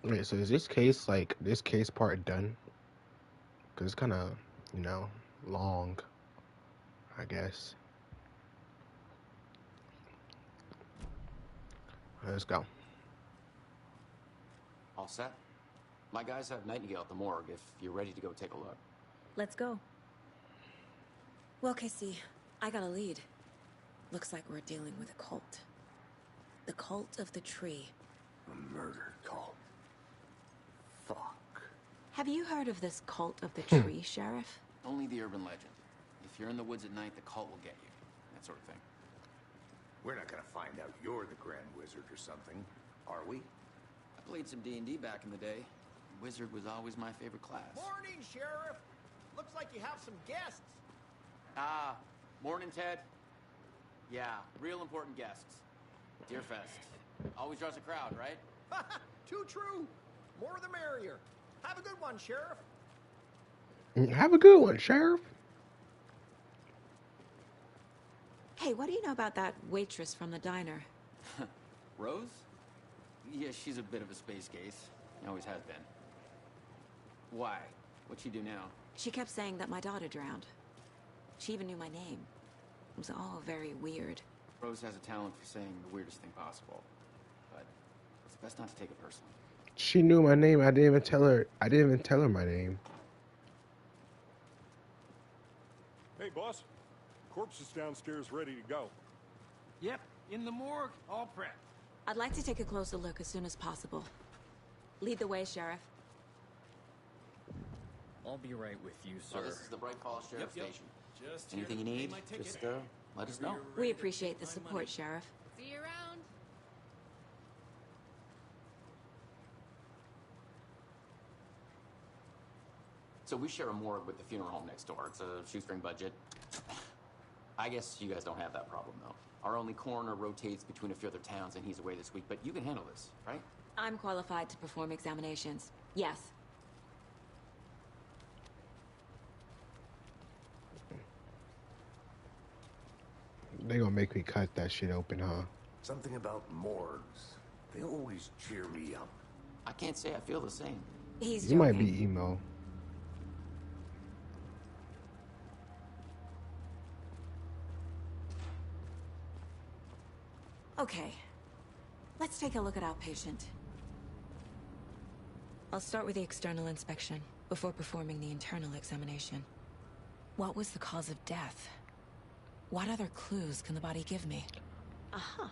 Wait, so is this case like this case part done? Cause it's kind of, you know, long, I guess. Let's go. All set? My guys have Nightingale at the morgue if you're ready to go take a look. Let's go. Well, Casey, I got a lead. Looks like we're dealing with a cult. The cult of the tree. A murder cult. Fuck. Have you heard of this cult of the tree, Sheriff? Only the urban legend. If you're in the woods at night, the cult will get you. That sort of thing. We're not gonna find out you're the Grand Wizard or something, are we? I played some D&D back in the day. Wizard was always my favorite class. Morning, Sheriff. Looks like you have some guests. Ah, morning, Ted. Yeah, real important guests. Deerfest. Always draws a crowd, right? Too true. More the merrier. Have a good one, Sheriff. Have a good one, Sheriff. Hey, what do you know about that waitress from the diner? Rose? Yeah, she's a bit of a space case. Always has been. Why? What'd she do now? She kept saying that my daughter drowned. She even knew my name. It was all very weird. Rose has a talent for saying the weirdest thing possible. But it's best not to take it personally. She knew my name. I didn't even tell her my name. Hey, boss. Corpse is downstairs ready to go. Yep, in the morgue, all prepped. I'd like to take a closer look as soon as possible. Lead the way, Sheriff. I'll be right with you, sir. So this is the Bright Falls Sheriff Station. Just anything you need, just let us know. We appreciate the support, Sheriff. See you around. So we share a morgue with the funeral home next door. It's a shoestring budget. I guess you guys don't have that problem, though. Our only coroner rotates between a few other towns, and he's away this week. But you can handle this, right? I'm qualified to perform examinations. Yes. They gonna make me cut that shit open, huh? Something about morgues. They always cheer me up. I can't say I feel the same. He's You joking. might be emo. Okay. Let's take a look at our patient. I'll start with the external inspection before performing the internal examination. What was the cause of death? What other clues can the body give me? Aha.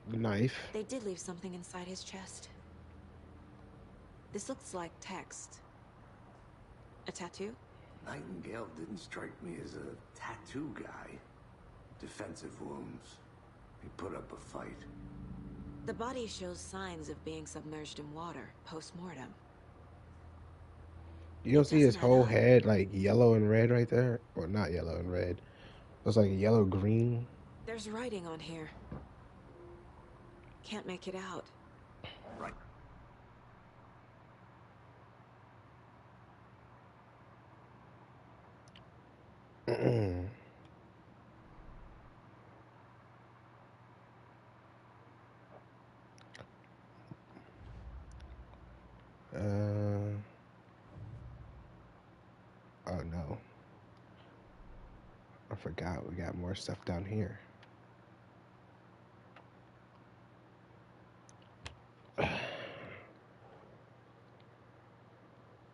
The knife. They did leave something inside his chest. This looks like text. A tattoo? Nightingale didn't strike me as a tattoo guy. Defensive wounds. He put up a fight. The body shows signs of being submerged in water post-mortem. You don't see his whole head like yellow and red right there? Or not yellow and red. It's like yellow green. There's writing on here. Can't make it out. Right. Oh no. forgot we got more stuff down here.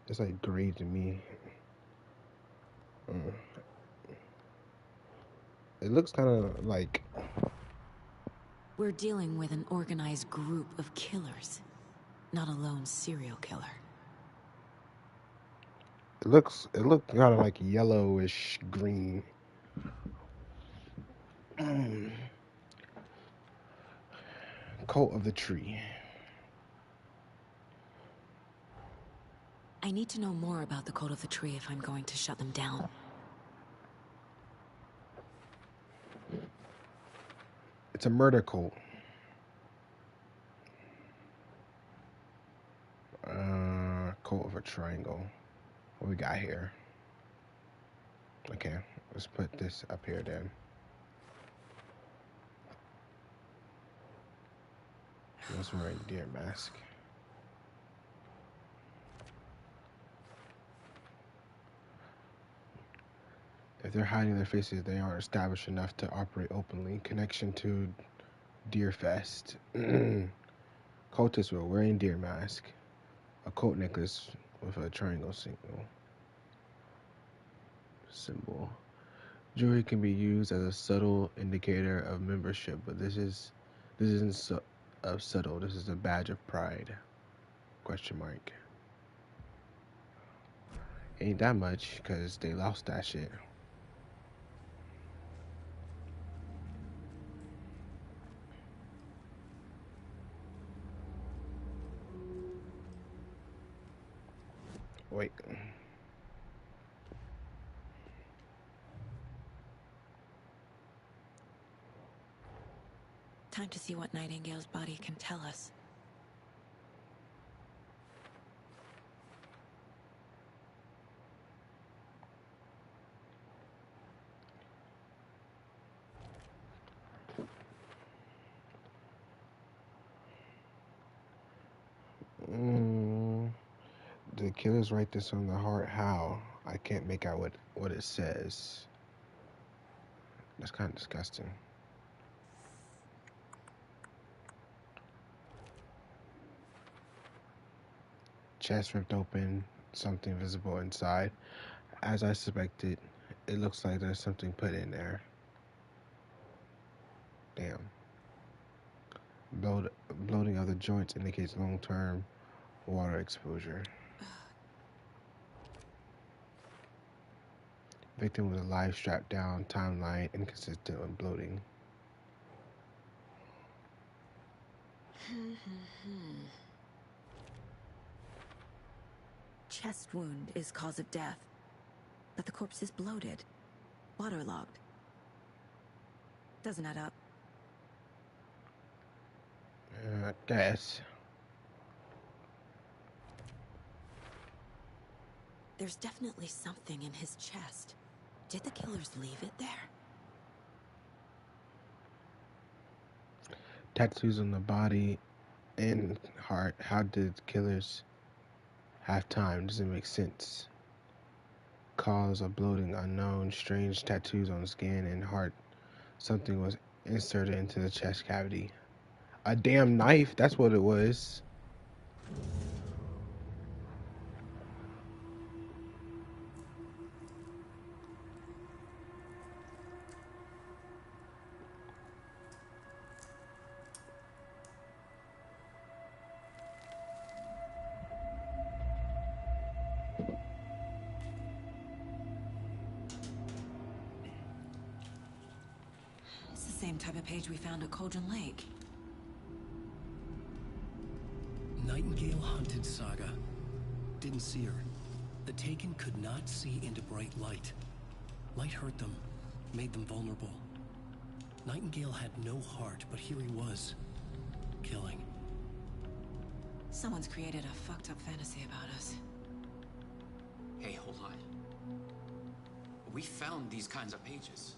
It's like gray to me. It looks kind of like... We're dealing with an organized group of killers, not a lone serial killer. It looked kind of like yellowish green. Cult of the Tree. I need to know more about the Cult of the Tree if I'm going to shut them down. It's a murder cult. Cult of a Triangle. What we got here? Okay, let's put this up here then. He was wearing a deer mask. If they're hiding their faces, they aren't established enough to operate openly. Connection to Deerfest. Cultists were wearing deer mask. A coat necklace with a triangle symbol. Jewelry can be used as a subtle indicator of membership, but this isn't subtle. This is a badge of pride. Question mark. Ain't that much, because they lost that shit. Wait. Time to see what Nightingale's body can tell us. The killers write this on the heart. How? I can't make out what it says. That's kind of disgusting. Chest ripped open, something visible inside. As I suspected, it looks like there's something put in there. Damn. Bloating of the joints indicates long-term water exposure. Victim was alive, strapped down, timeline inconsistent with bloating. Chest wound is cause of death, but the corpse is bloated, waterlogged. Doesn't add up. I guess. There's definitely something in his chest. Did the killers leave it there? Tattoos on the body and heart. How did killers have time? Doesn't make sense. Cause of bloating unknown. Strange tattoos on skin and heart. Something was inserted into the chest cavity. A damn knife, that's what it was. It's the same type of page we found at Cauldron Lake. Nightingale hunted Saga. Didn't see her. The Taken could not see into bright light. Light hurt them, made them vulnerable. Nightingale had no heart, but here he was, killing. Someone's created a fucked up fantasy about us. Hey, hold on. We found these kinds of pages.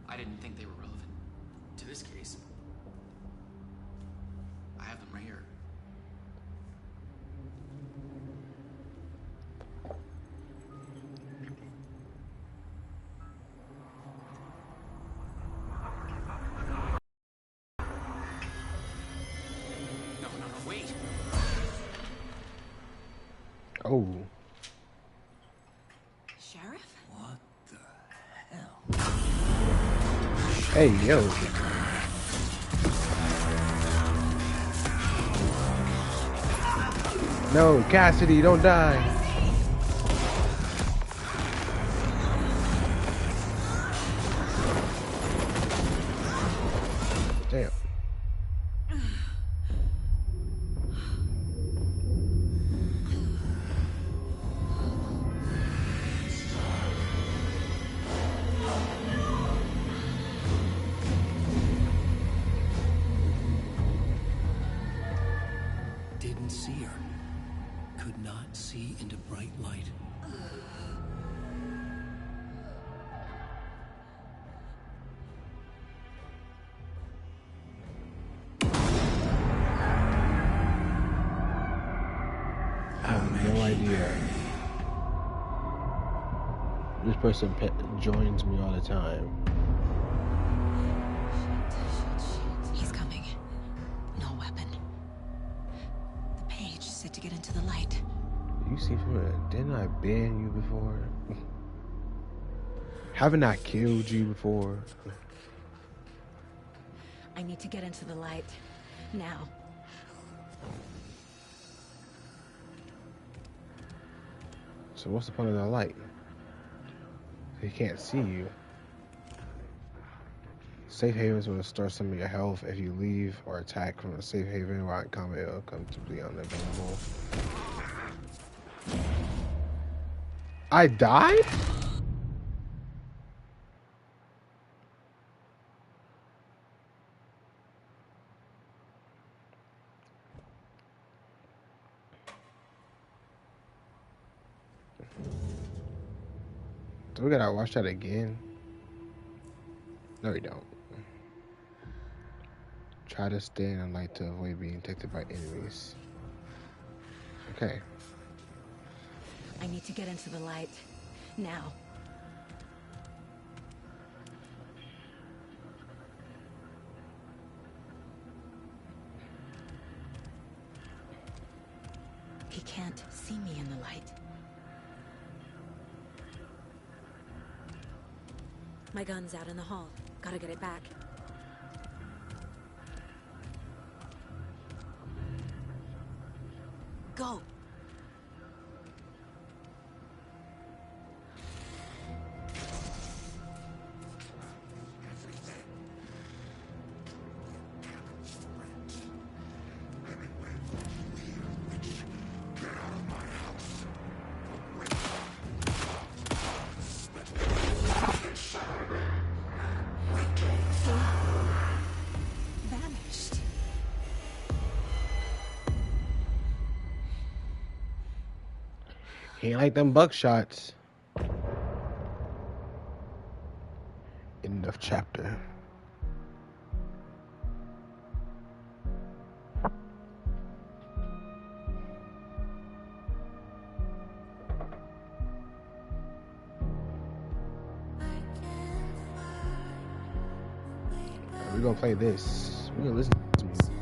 I didn't think they were relevant to this case. I have them right here. Oh. Sheriff? What the hell? Hey, yo. No, Cassidy, don't die. Damn. Didn't see her. Could not see into bright light. I have no idea. This person joins me all the time. He's coming. No weapon. The page said to get into the light. You see from it, didn't I ban you before? Haven't I killed you before? I need to get into the light. Now. So what's the point of that light? He can't see you. Safe havens will restore some of your health if you leave or attack from a safe haven while in combat will come to be unavailable. I died? Do we gotta watch that again? No, we don't. Try to stay in the light to avoid being detected by enemies. Okay. I need to get into the light. Now. He can't see me in the light. My gun's out in the hall. Gotta get it back. Go! He ain't like them buckshots. End of chapter. We're gonna play this. We're gonna listen to music.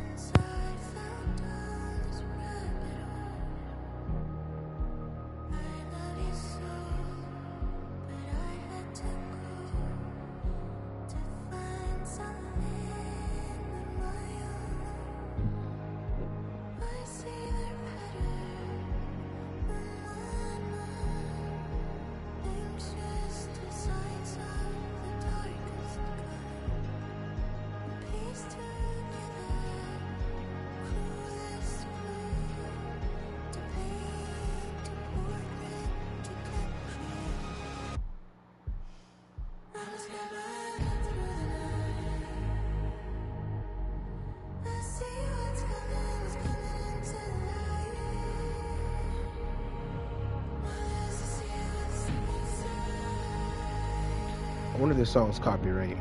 I wonder if this song's copyright.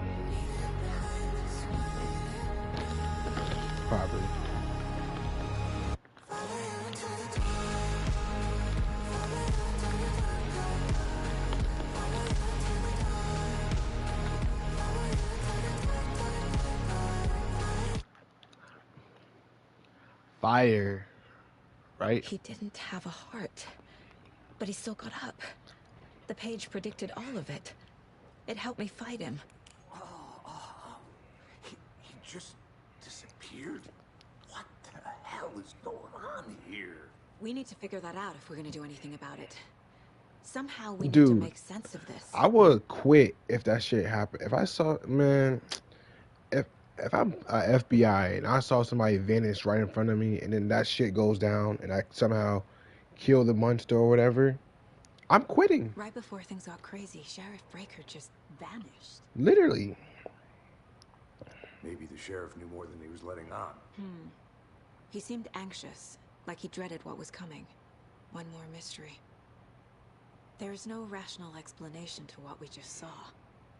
Probably. Fire, right? He didn't have a heart. But he still got up. The page predicted all of it. It helped me fight him. He just disappeared? What the hell is going on here? We need to figure that out if we're gonna do anything about it. Somehow we need Dude, to make sense of this. I would quit if that shit happened. If I saw, man, if I'm FBI and I saw somebody vanish right in front of me and then that shit goes down and I somehow kill the monster or whatever, I'm quitting. Right before things got crazy, Sheriff Breaker just vanished. Literally. Maybe the sheriff knew more than he was letting on. He seemed anxious, like he dreaded what was coming. One more mystery. There's no rational explanation to what we just saw.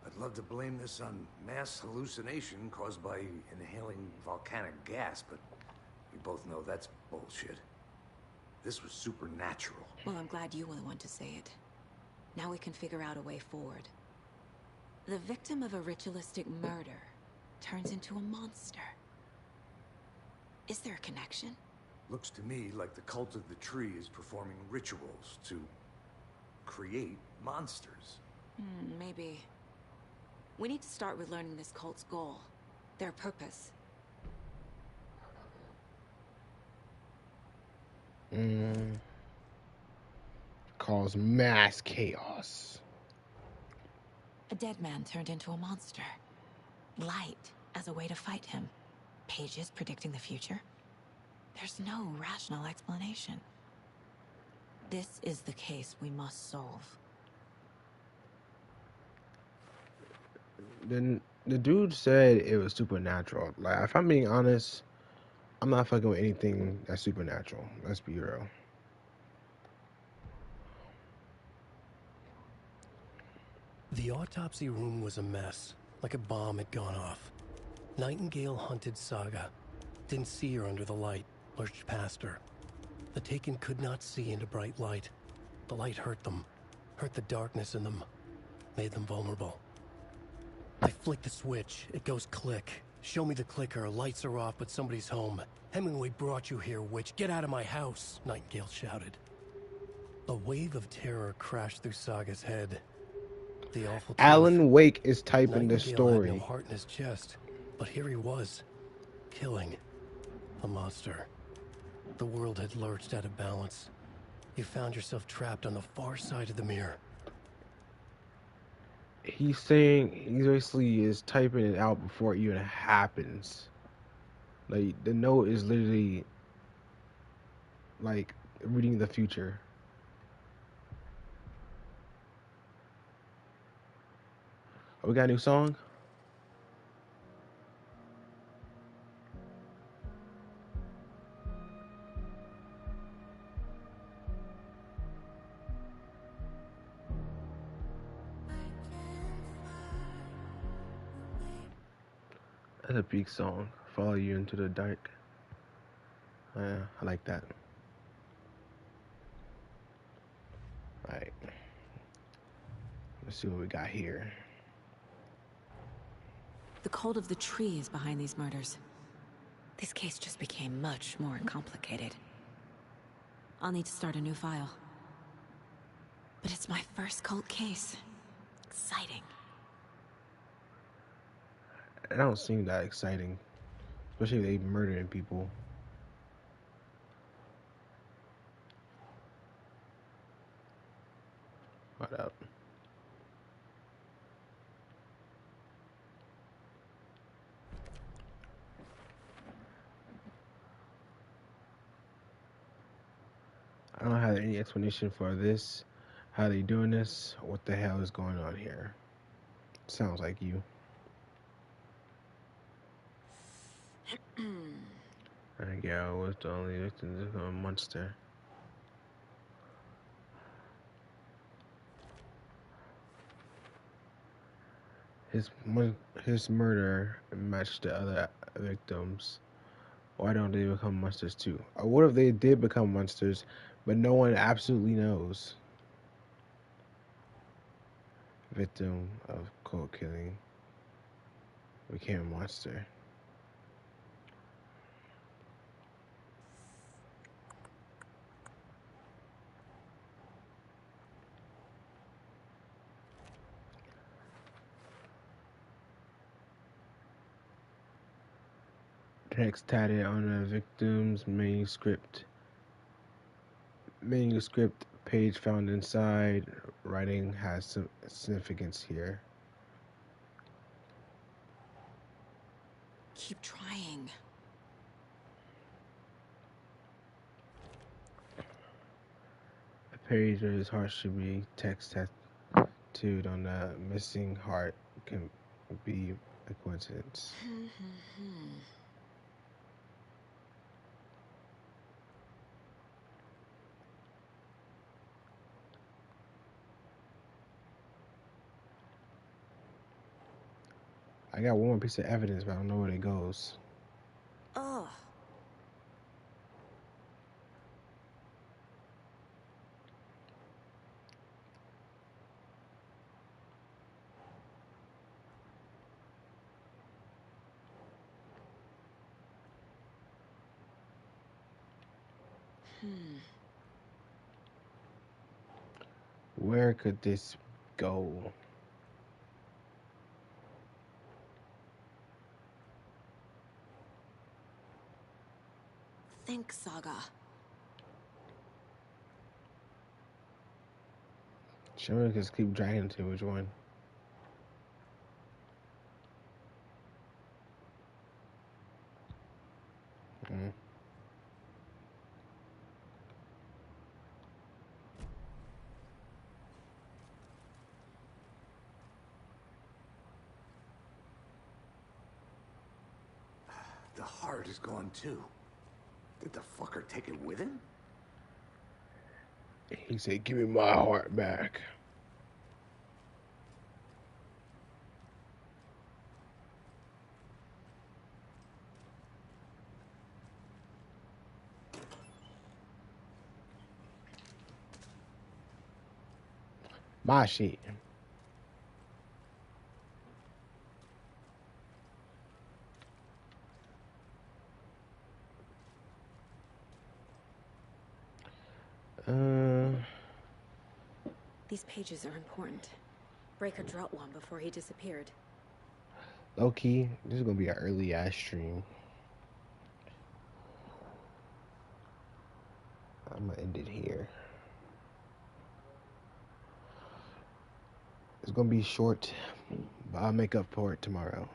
I'd love to blame this on mass hallucination caused by inhaling volcanic gas, but we both know that's bullshit. This was supernatural. Well, I'm glad you were the one to say it. Now we can figure out a way forward. The victim of a ritualistic murder turns into a monster. Is there a connection? Looks to me like the cult of the tree is performing rituals to create monsters. Maybe. We need to start with learning this cult's goal, their purpose. Cause mass chaos. A dead man turned into a monster. Light as a way to fight him. Pages predicting the future. There's no rational explanation. This is the case we must solve. Then the dude said it was supernatural. Like, if I'm being honest, I'm not fucking with anything that's supernatural. Let's be real. The autopsy room was a mess, like a bomb had gone off. Nightingale hunted Saga. Didn't see her under the light, lurched past her. The Taken could not see into bright light. The light hurt them, hurt the darkness in them, made them vulnerable. I flick the switch, it goes click. Show me the clicker, lights are off, but somebody's home. Hemingway brought you here, witch. Get out of my house, Nightingale shouted. A wave of terror crashed through Saga's head. The awful Alan Wake is typing the Nightingale had story. no heart in his chest, but here he was, killing a monster. The world had lurched out of balance. You found yourself trapped on the far side of the mirror. He's saying he basically is typing it out before it even happens. Like, the note is literally like reading the future. Oh, we got a new song? That's a big song. Follow you into the dark. Yeah, I like that. Alright. Let's see what we got here. The cult of the tree is behind these murders. This case just became much more complicated. I'll need to start a new file. But it's my first cult case. Exciting. It don't seem that exciting. Especially if they murdering people. What up? I don't have any explanation for this. How they doing this? What the hell is going on here? Sounds like you. And yeah, was the only victim of a monster. His murder matched the other victims. Why don't they become monsters too? Or what if they did become monsters, but no one absolutely knows? Victim of cold killing became a monster. Text tatted on the victim's manuscript page found inside. Writing has some significance here. Keep trying. A page of his heart should be text tattooed on the missing heart. Can be a coincidence. I got one more piece of evidence, but I don't know where it goes. Ugh. Where could this go? Think, Saga. Sure, just keep dragging to which one. The heart is gone too. Did the fucker take it with him? He said, "Give me my heart back." My shit. These pages are important. Breaker dropped one before he disappeared. Low key, this is gonna be an early ass stream. I'm gonna end it here. It's gonna be short, but I'll make up for it tomorrow.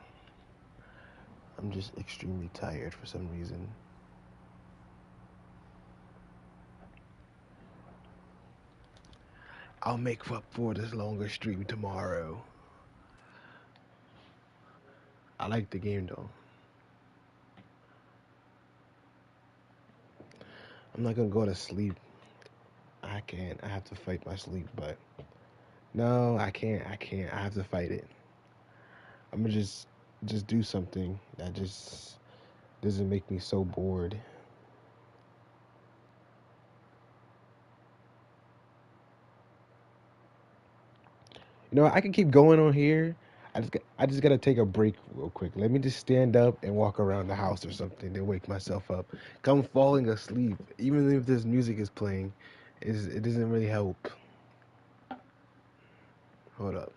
I'm just extremely tired for some reason. I'll make up for this longer stream tomorrow. I like the game though. I'm not gonna go to sleep. I can't. I have to fight my sleep, but no, I can't. I have to fight it. I'm gonna just do something that just doesn't make me so bored. You know, I can keep going on here. I just gotta take a break real quick. Let me just stand up and walk around the house or something to wake myself up. Come falling asleep, even if this music is playing, it doesn't really help. Hold up.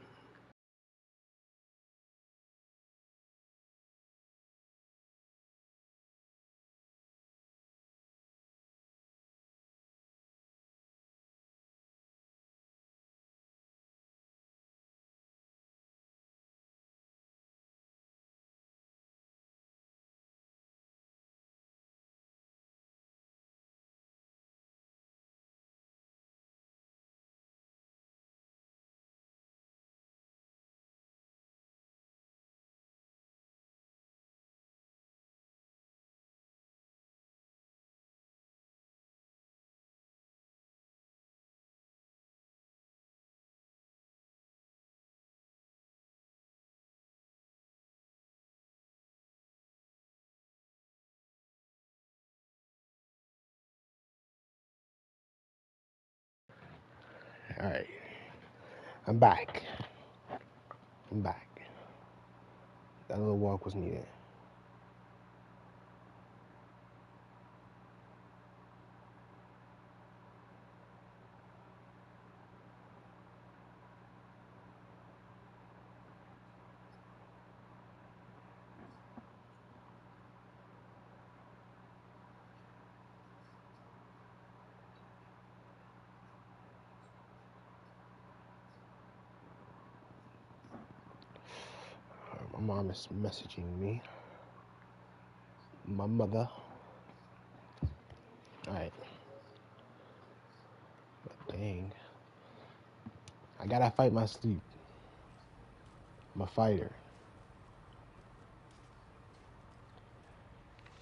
All right, I'm back. That little walk was needed. mom is messaging me. My mother. Alright. But dang. I gotta fight my sleep. I'm a fighter.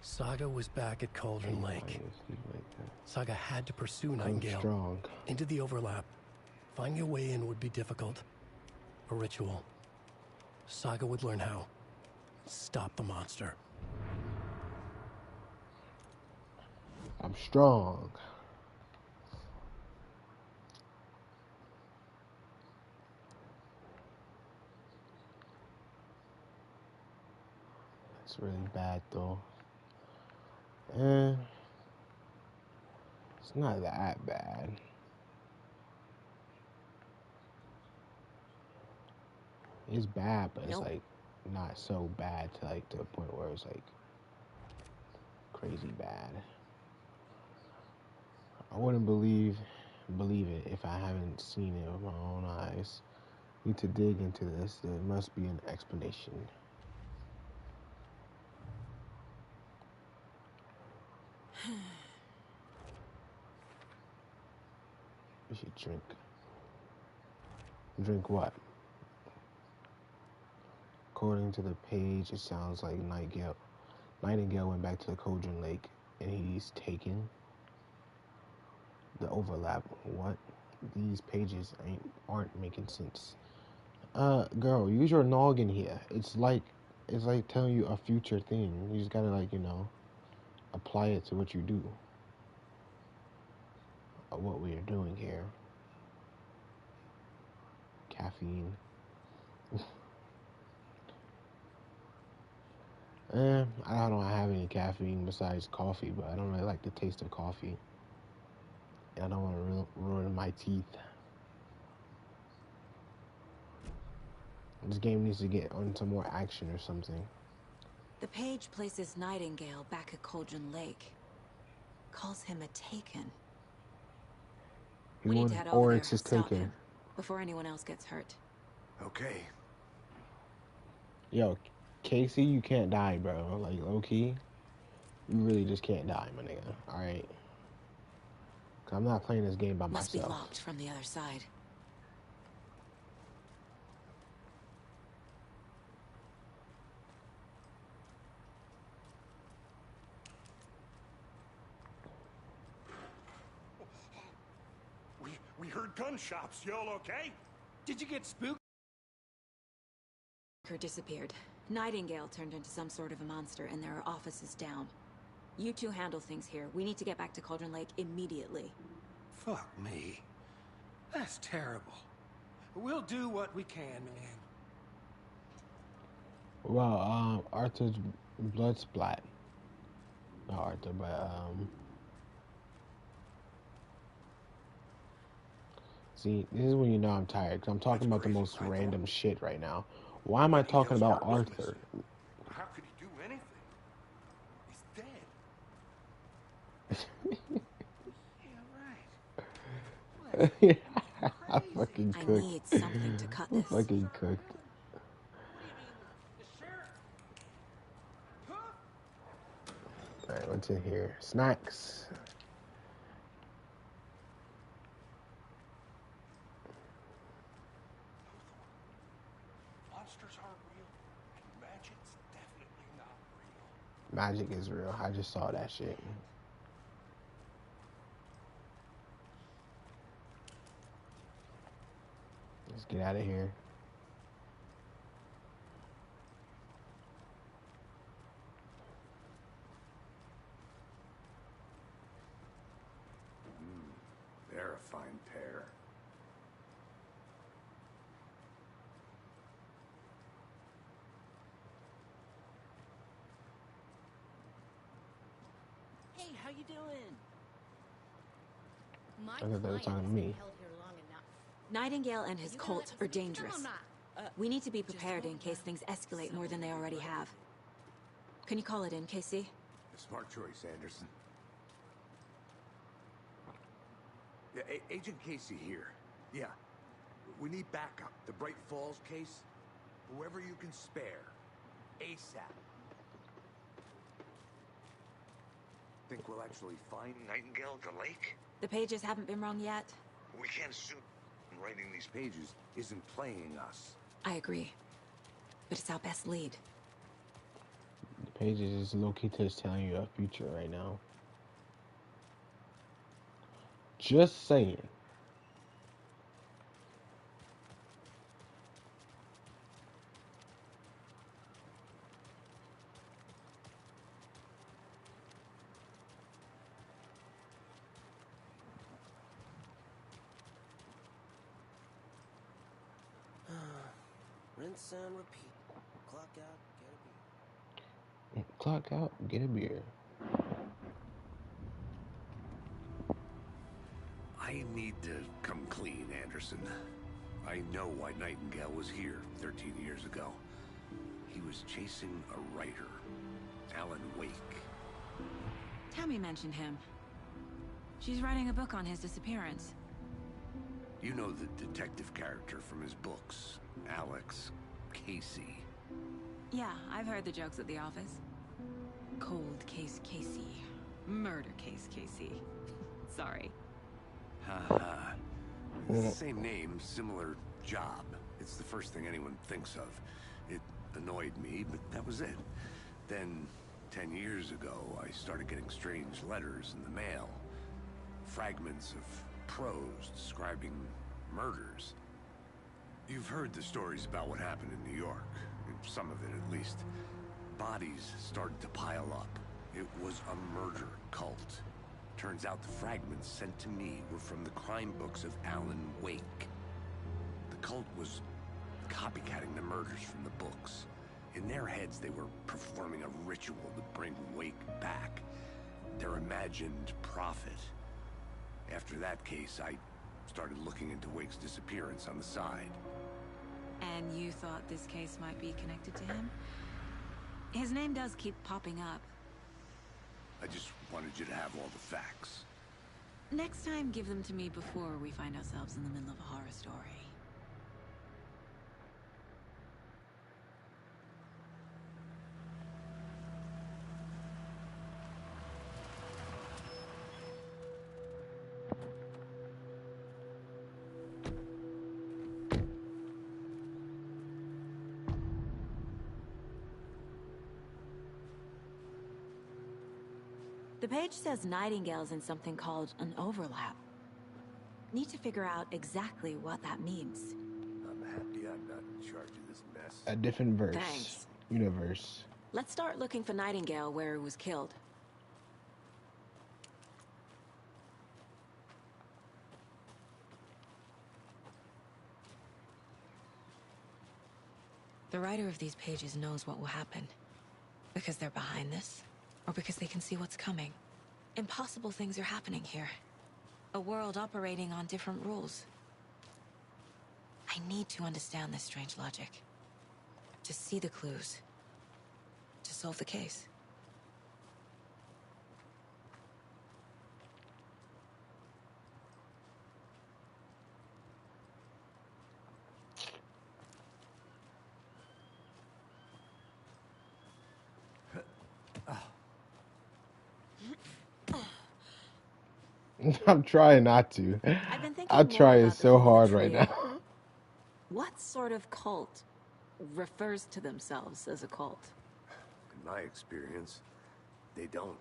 Saga was back at Cauldron Lake. Saga had to pursue Nightingale strong. into the overlap. Finding a way in would be difficult. A ritual. Saga would learn how. Stop the monster. I'm strong. That's really bad though. It's not that bad. It's bad, but it's like not so bad to like to the point where it's like crazy bad. I wouldn't believe it if I haven't seen it with my own eyes. Need to dig into this. There must be an explanation. We should drink. Drink what? According to the page, it sounds like Nightingale went back to the Cauldron Lake and he's taken the overlap. What? These pages aren't making sense. Girl, use your noggin here. It's like telling you a future thing. You just gotta like, apply it to what you do. What we are doing here. Caffeine. I don't have any caffeine besides coffee, but I don't really like the taste of coffee. And I don't want to ruin my teeth. This game needs to get on some more action or something. The page places Nightingale back at Cauldron Lake. Calls him a Taken. We need to head over there, stop him, before anyone else gets hurt. Okay. Yo, Casey, you can't die, bro. Like, low-key, you really just can't die, my nigga. Alright? Cause I'm not playing this game by myself. Must be locked from the other side. We heard gunshots. Y'all okay? Did you get spooked? Disappeared. Nightingale turned into some sort of a monster, and there are offices down. You two handle things here. We need to get back to Cauldron Lake immediately. Fuck me. That's terrible. We'll do what we can, man. Well, Arthur's blood splat. Not Arthur, but, See, this is when you know I'm tired, because I'm talking about the most random shit right now. Why am I talking about Arthur? How could he do anything? He's dead. I fucking cooked. I need something to cut this. Fucking cooked. Alright, what's in here? Snacks. Monsters aren't real, and magic's definitely not real. Magic is real. I just saw that shit. Let's get out of here. They're a fine pair. Hey, how you doing? I thought they were talking to me. Nightingale and his cult are dangerous. We need to be prepared in case things escalate more than they already have. Can you call it in, Casey? A smart choice, Anderson. Yeah, Agent Casey here. Yeah. We need backup. The Bright Falls case. Whoever you can spare. ASAP. Think we'll actually find Nightingale at the lake? The pages haven't been wrong yet. We can't assume writing these pages isn't playing us. I agree. But it's our best lead. The pages is located is telling you a future right now. Just saying. Rinse and repeat. Clock out, get a beer. Clock out, get a beer. I need to come clean, Anderson. I know why Nightingale was here 13 years ago. He was chasing a writer, Alan Wake. Tammy mentioned him. She's writing a book on his disappearance. You know the detective character from his books, Alex Casey. Yeah, I've heard the jokes at the office. Cold case Casey. Murder case Casey. Sorry. Ha. It's the same name, similar job. It's the first thing anyone thinks of. It annoyed me, but that was it. Then, 10 years ago, I started getting strange letters in the mail. Fragments of prose describing murders. You've heard the stories about what happened in New York. Some of it, at least. Bodies started to pile up. It was a murder cult. Turns out the fragments sent to me were from the crime books of Alan Wake. The cult was copycatting the murders from the books. In their heads, they were performing a ritual to bring Wake back. Their imagined prophet. After that case, I started looking into Wake's disappearance on the side. And you thought this case might be connected to him? His name does keep popping up. I just wanted you to have all the facts. Next time, give them to me before we find ourselves in the middle of a horror story. The page says Nightingale's in something called an overlap. Need to figure out exactly what that means. I'm happy I'm not in charge of this mess. A different verse. Thanks. Universe. Let's start looking for Nightingale where he was killed. The writer of these pages knows what will happen. Because they're behind this, or because they can see what's coming. Impossible things are happening here. A world operating on different rules. I need to understand this strange logic. To see the clues. To solve the case. I'm trying not to. I'm trying so hard right now. What sort of cult refers to themselves as a cult? In my experience, they don't.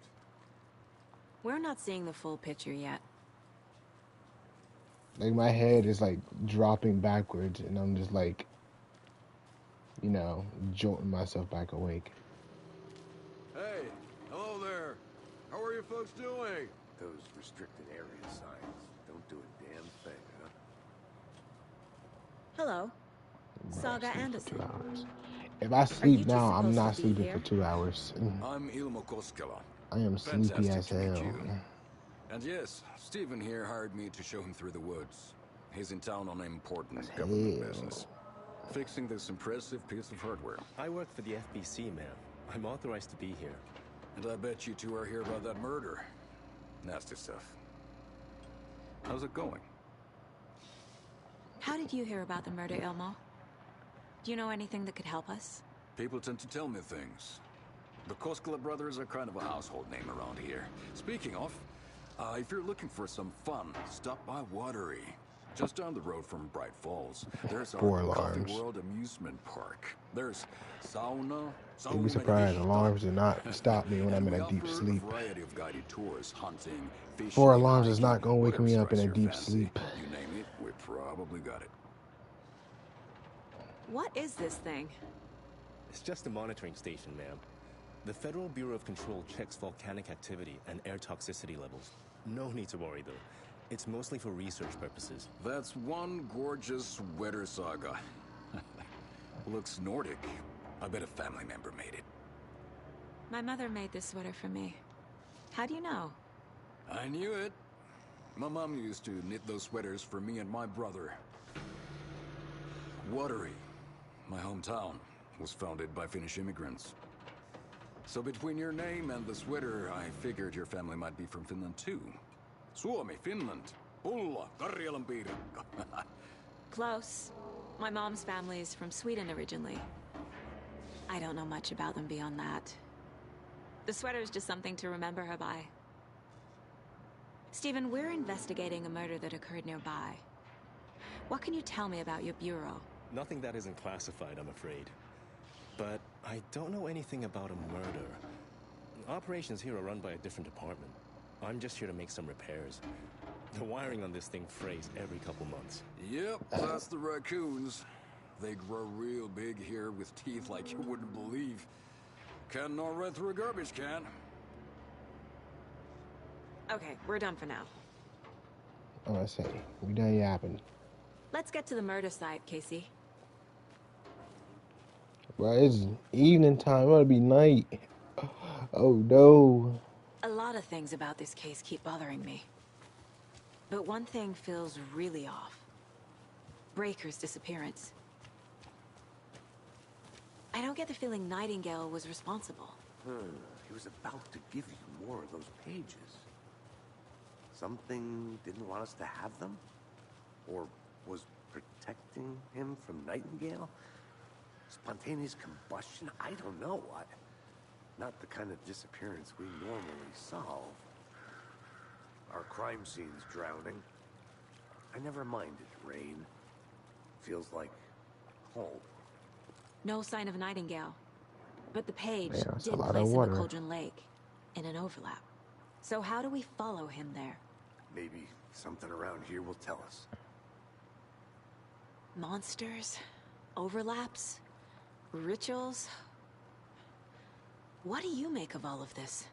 We're not seeing the full picture yet. Like my head is like dropping backwards and I'm just like, you know, jolting myself back awake. Hey, hello there. How are you folks doing? Those restricted area signs don't do a damn thing, huh? Hello. Saga Anderson. If I sleep now, I'm not sleeping for 2 hours. I'm Ilmo Koskela. I am sleepy as Fantastic to meet hell. you. And yes, Stephen here hired me to show him through the woods. He's in town on important government business. Fixing this impressive piece of hardware. I work for the FBC, ma'am. I'm authorized to be here. And I bet you two are here about that murder. Nasty stuff. How's it going? How did you hear about the murder, Ilmo? Do you know anything that could help us? People tend to tell me things. The Koskela brothers are kind of a household name around here. Speaking of, if you're looking for some fun, stop by Watery. Just down the road from Bright Falls, there's our 4 Coffee alarms. World amusement park. There's sauna, You'd be surprised. Alarms do not stop me when I'm in a deep sleep. a variety of guided tours, hunting, fishing, 4 alarms is hiking, not going to wake me whatever up in a strikes your deep fancy. sleep. You name it, we probably got it. What is this thing? It's just a monitoring station, ma'am. The Federal Bureau of Control checks volcanic activity and air toxicity levels. No need to worry, though. It's mostly for research purposes. That's one gorgeous weather saga. Looks Nordic. I bet a family member made it. My mother made this sweater for me. How do you know? I knew it. My mom used to knit those sweaters for me and my brother. Watery, my hometown, was founded by Finnish immigrants. So between your name and the sweater, I figured your family might be from Finland too. Suomi, Finland, Pulla, Karjalanpiirakka. Close. My mom's family is from Sweden originally. I don't know much about them beyond that. The sweater is just something to remember her by. Stephen, we're investigating a murder that occurred nearby. What can you tell me about your bureau? Nothing that isn't classified, I'm afraid. But I don't know anything about a murder. Operations here are run by a different department. I'm just here to make some repairs. The wiring on this thing frays every couple months. Yep, that's the raccoons. They grow real big here with teeth like you wouldn't believe. Can't know right through a garbage can. Okay, we're done for now. I'm gonna say, we done yapping. Let's get to the murder site, Casey. Well, it's evening time. It's gonna be night. Oh no. A lot of things about this case keep bothering me. But one thing feels really off. Breaker's disappearance. I don't get the feeling Nightingale was responsible. He was about to give you more of those pages. Something didn't want us to have them? Or was protecting him from Nightingale? Spontaneous combustion? I don't know. Not the kind of disappearance we normally solve. Our crime scene's drowning. I never minded rain. Feels like home. No sign of Nightingale. But the page Yeah, that's a did lot of place him water. at Cauldron Lake, in an overlap. So how do we follow him there? Maybe something around here will tell us. Monsters? Overlaps? Rituals? What do you make of all of this?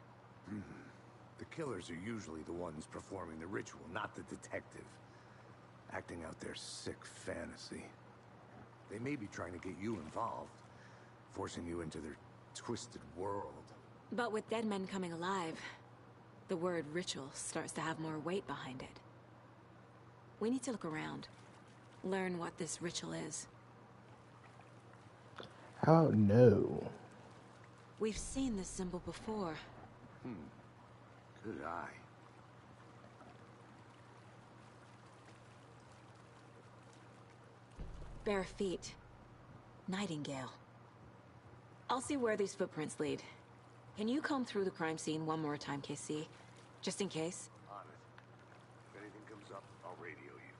The killers are usually the ones performing the ritual, not the detective. Acting out their sick fantasy. They may be trying to get you involved, forcing you into their twisted world. But with dead men coming alive, the word ritual starts to have more weight behind it. We need to look around, learn what this ritual is. How about no? We've seen this symbol before. Good eye. Bare feet. Nightingale. I'll see where these footprints lead. Can you comb through the crime scene one more time, KC? Just in case? On it. If anything comes up, I'll radio you.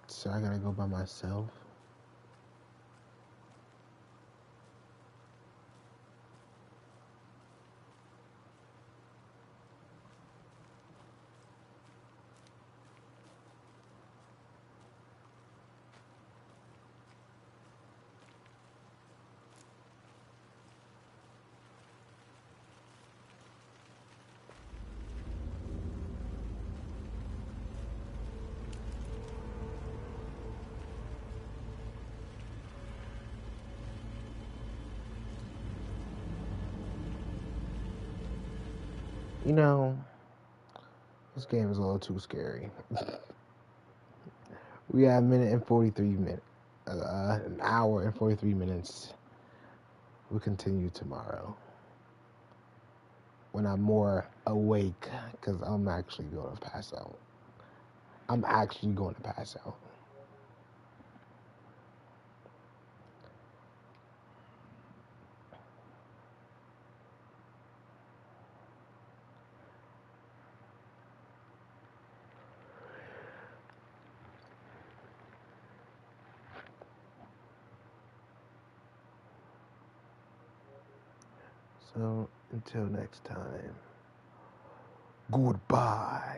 So I gotta go by myself? You know, this game is a little too scary. We have an hour and 43 minutes. We'll continue tomorrow when I'm more awake, because I'm actually going to pass out. So until next time, goodbye.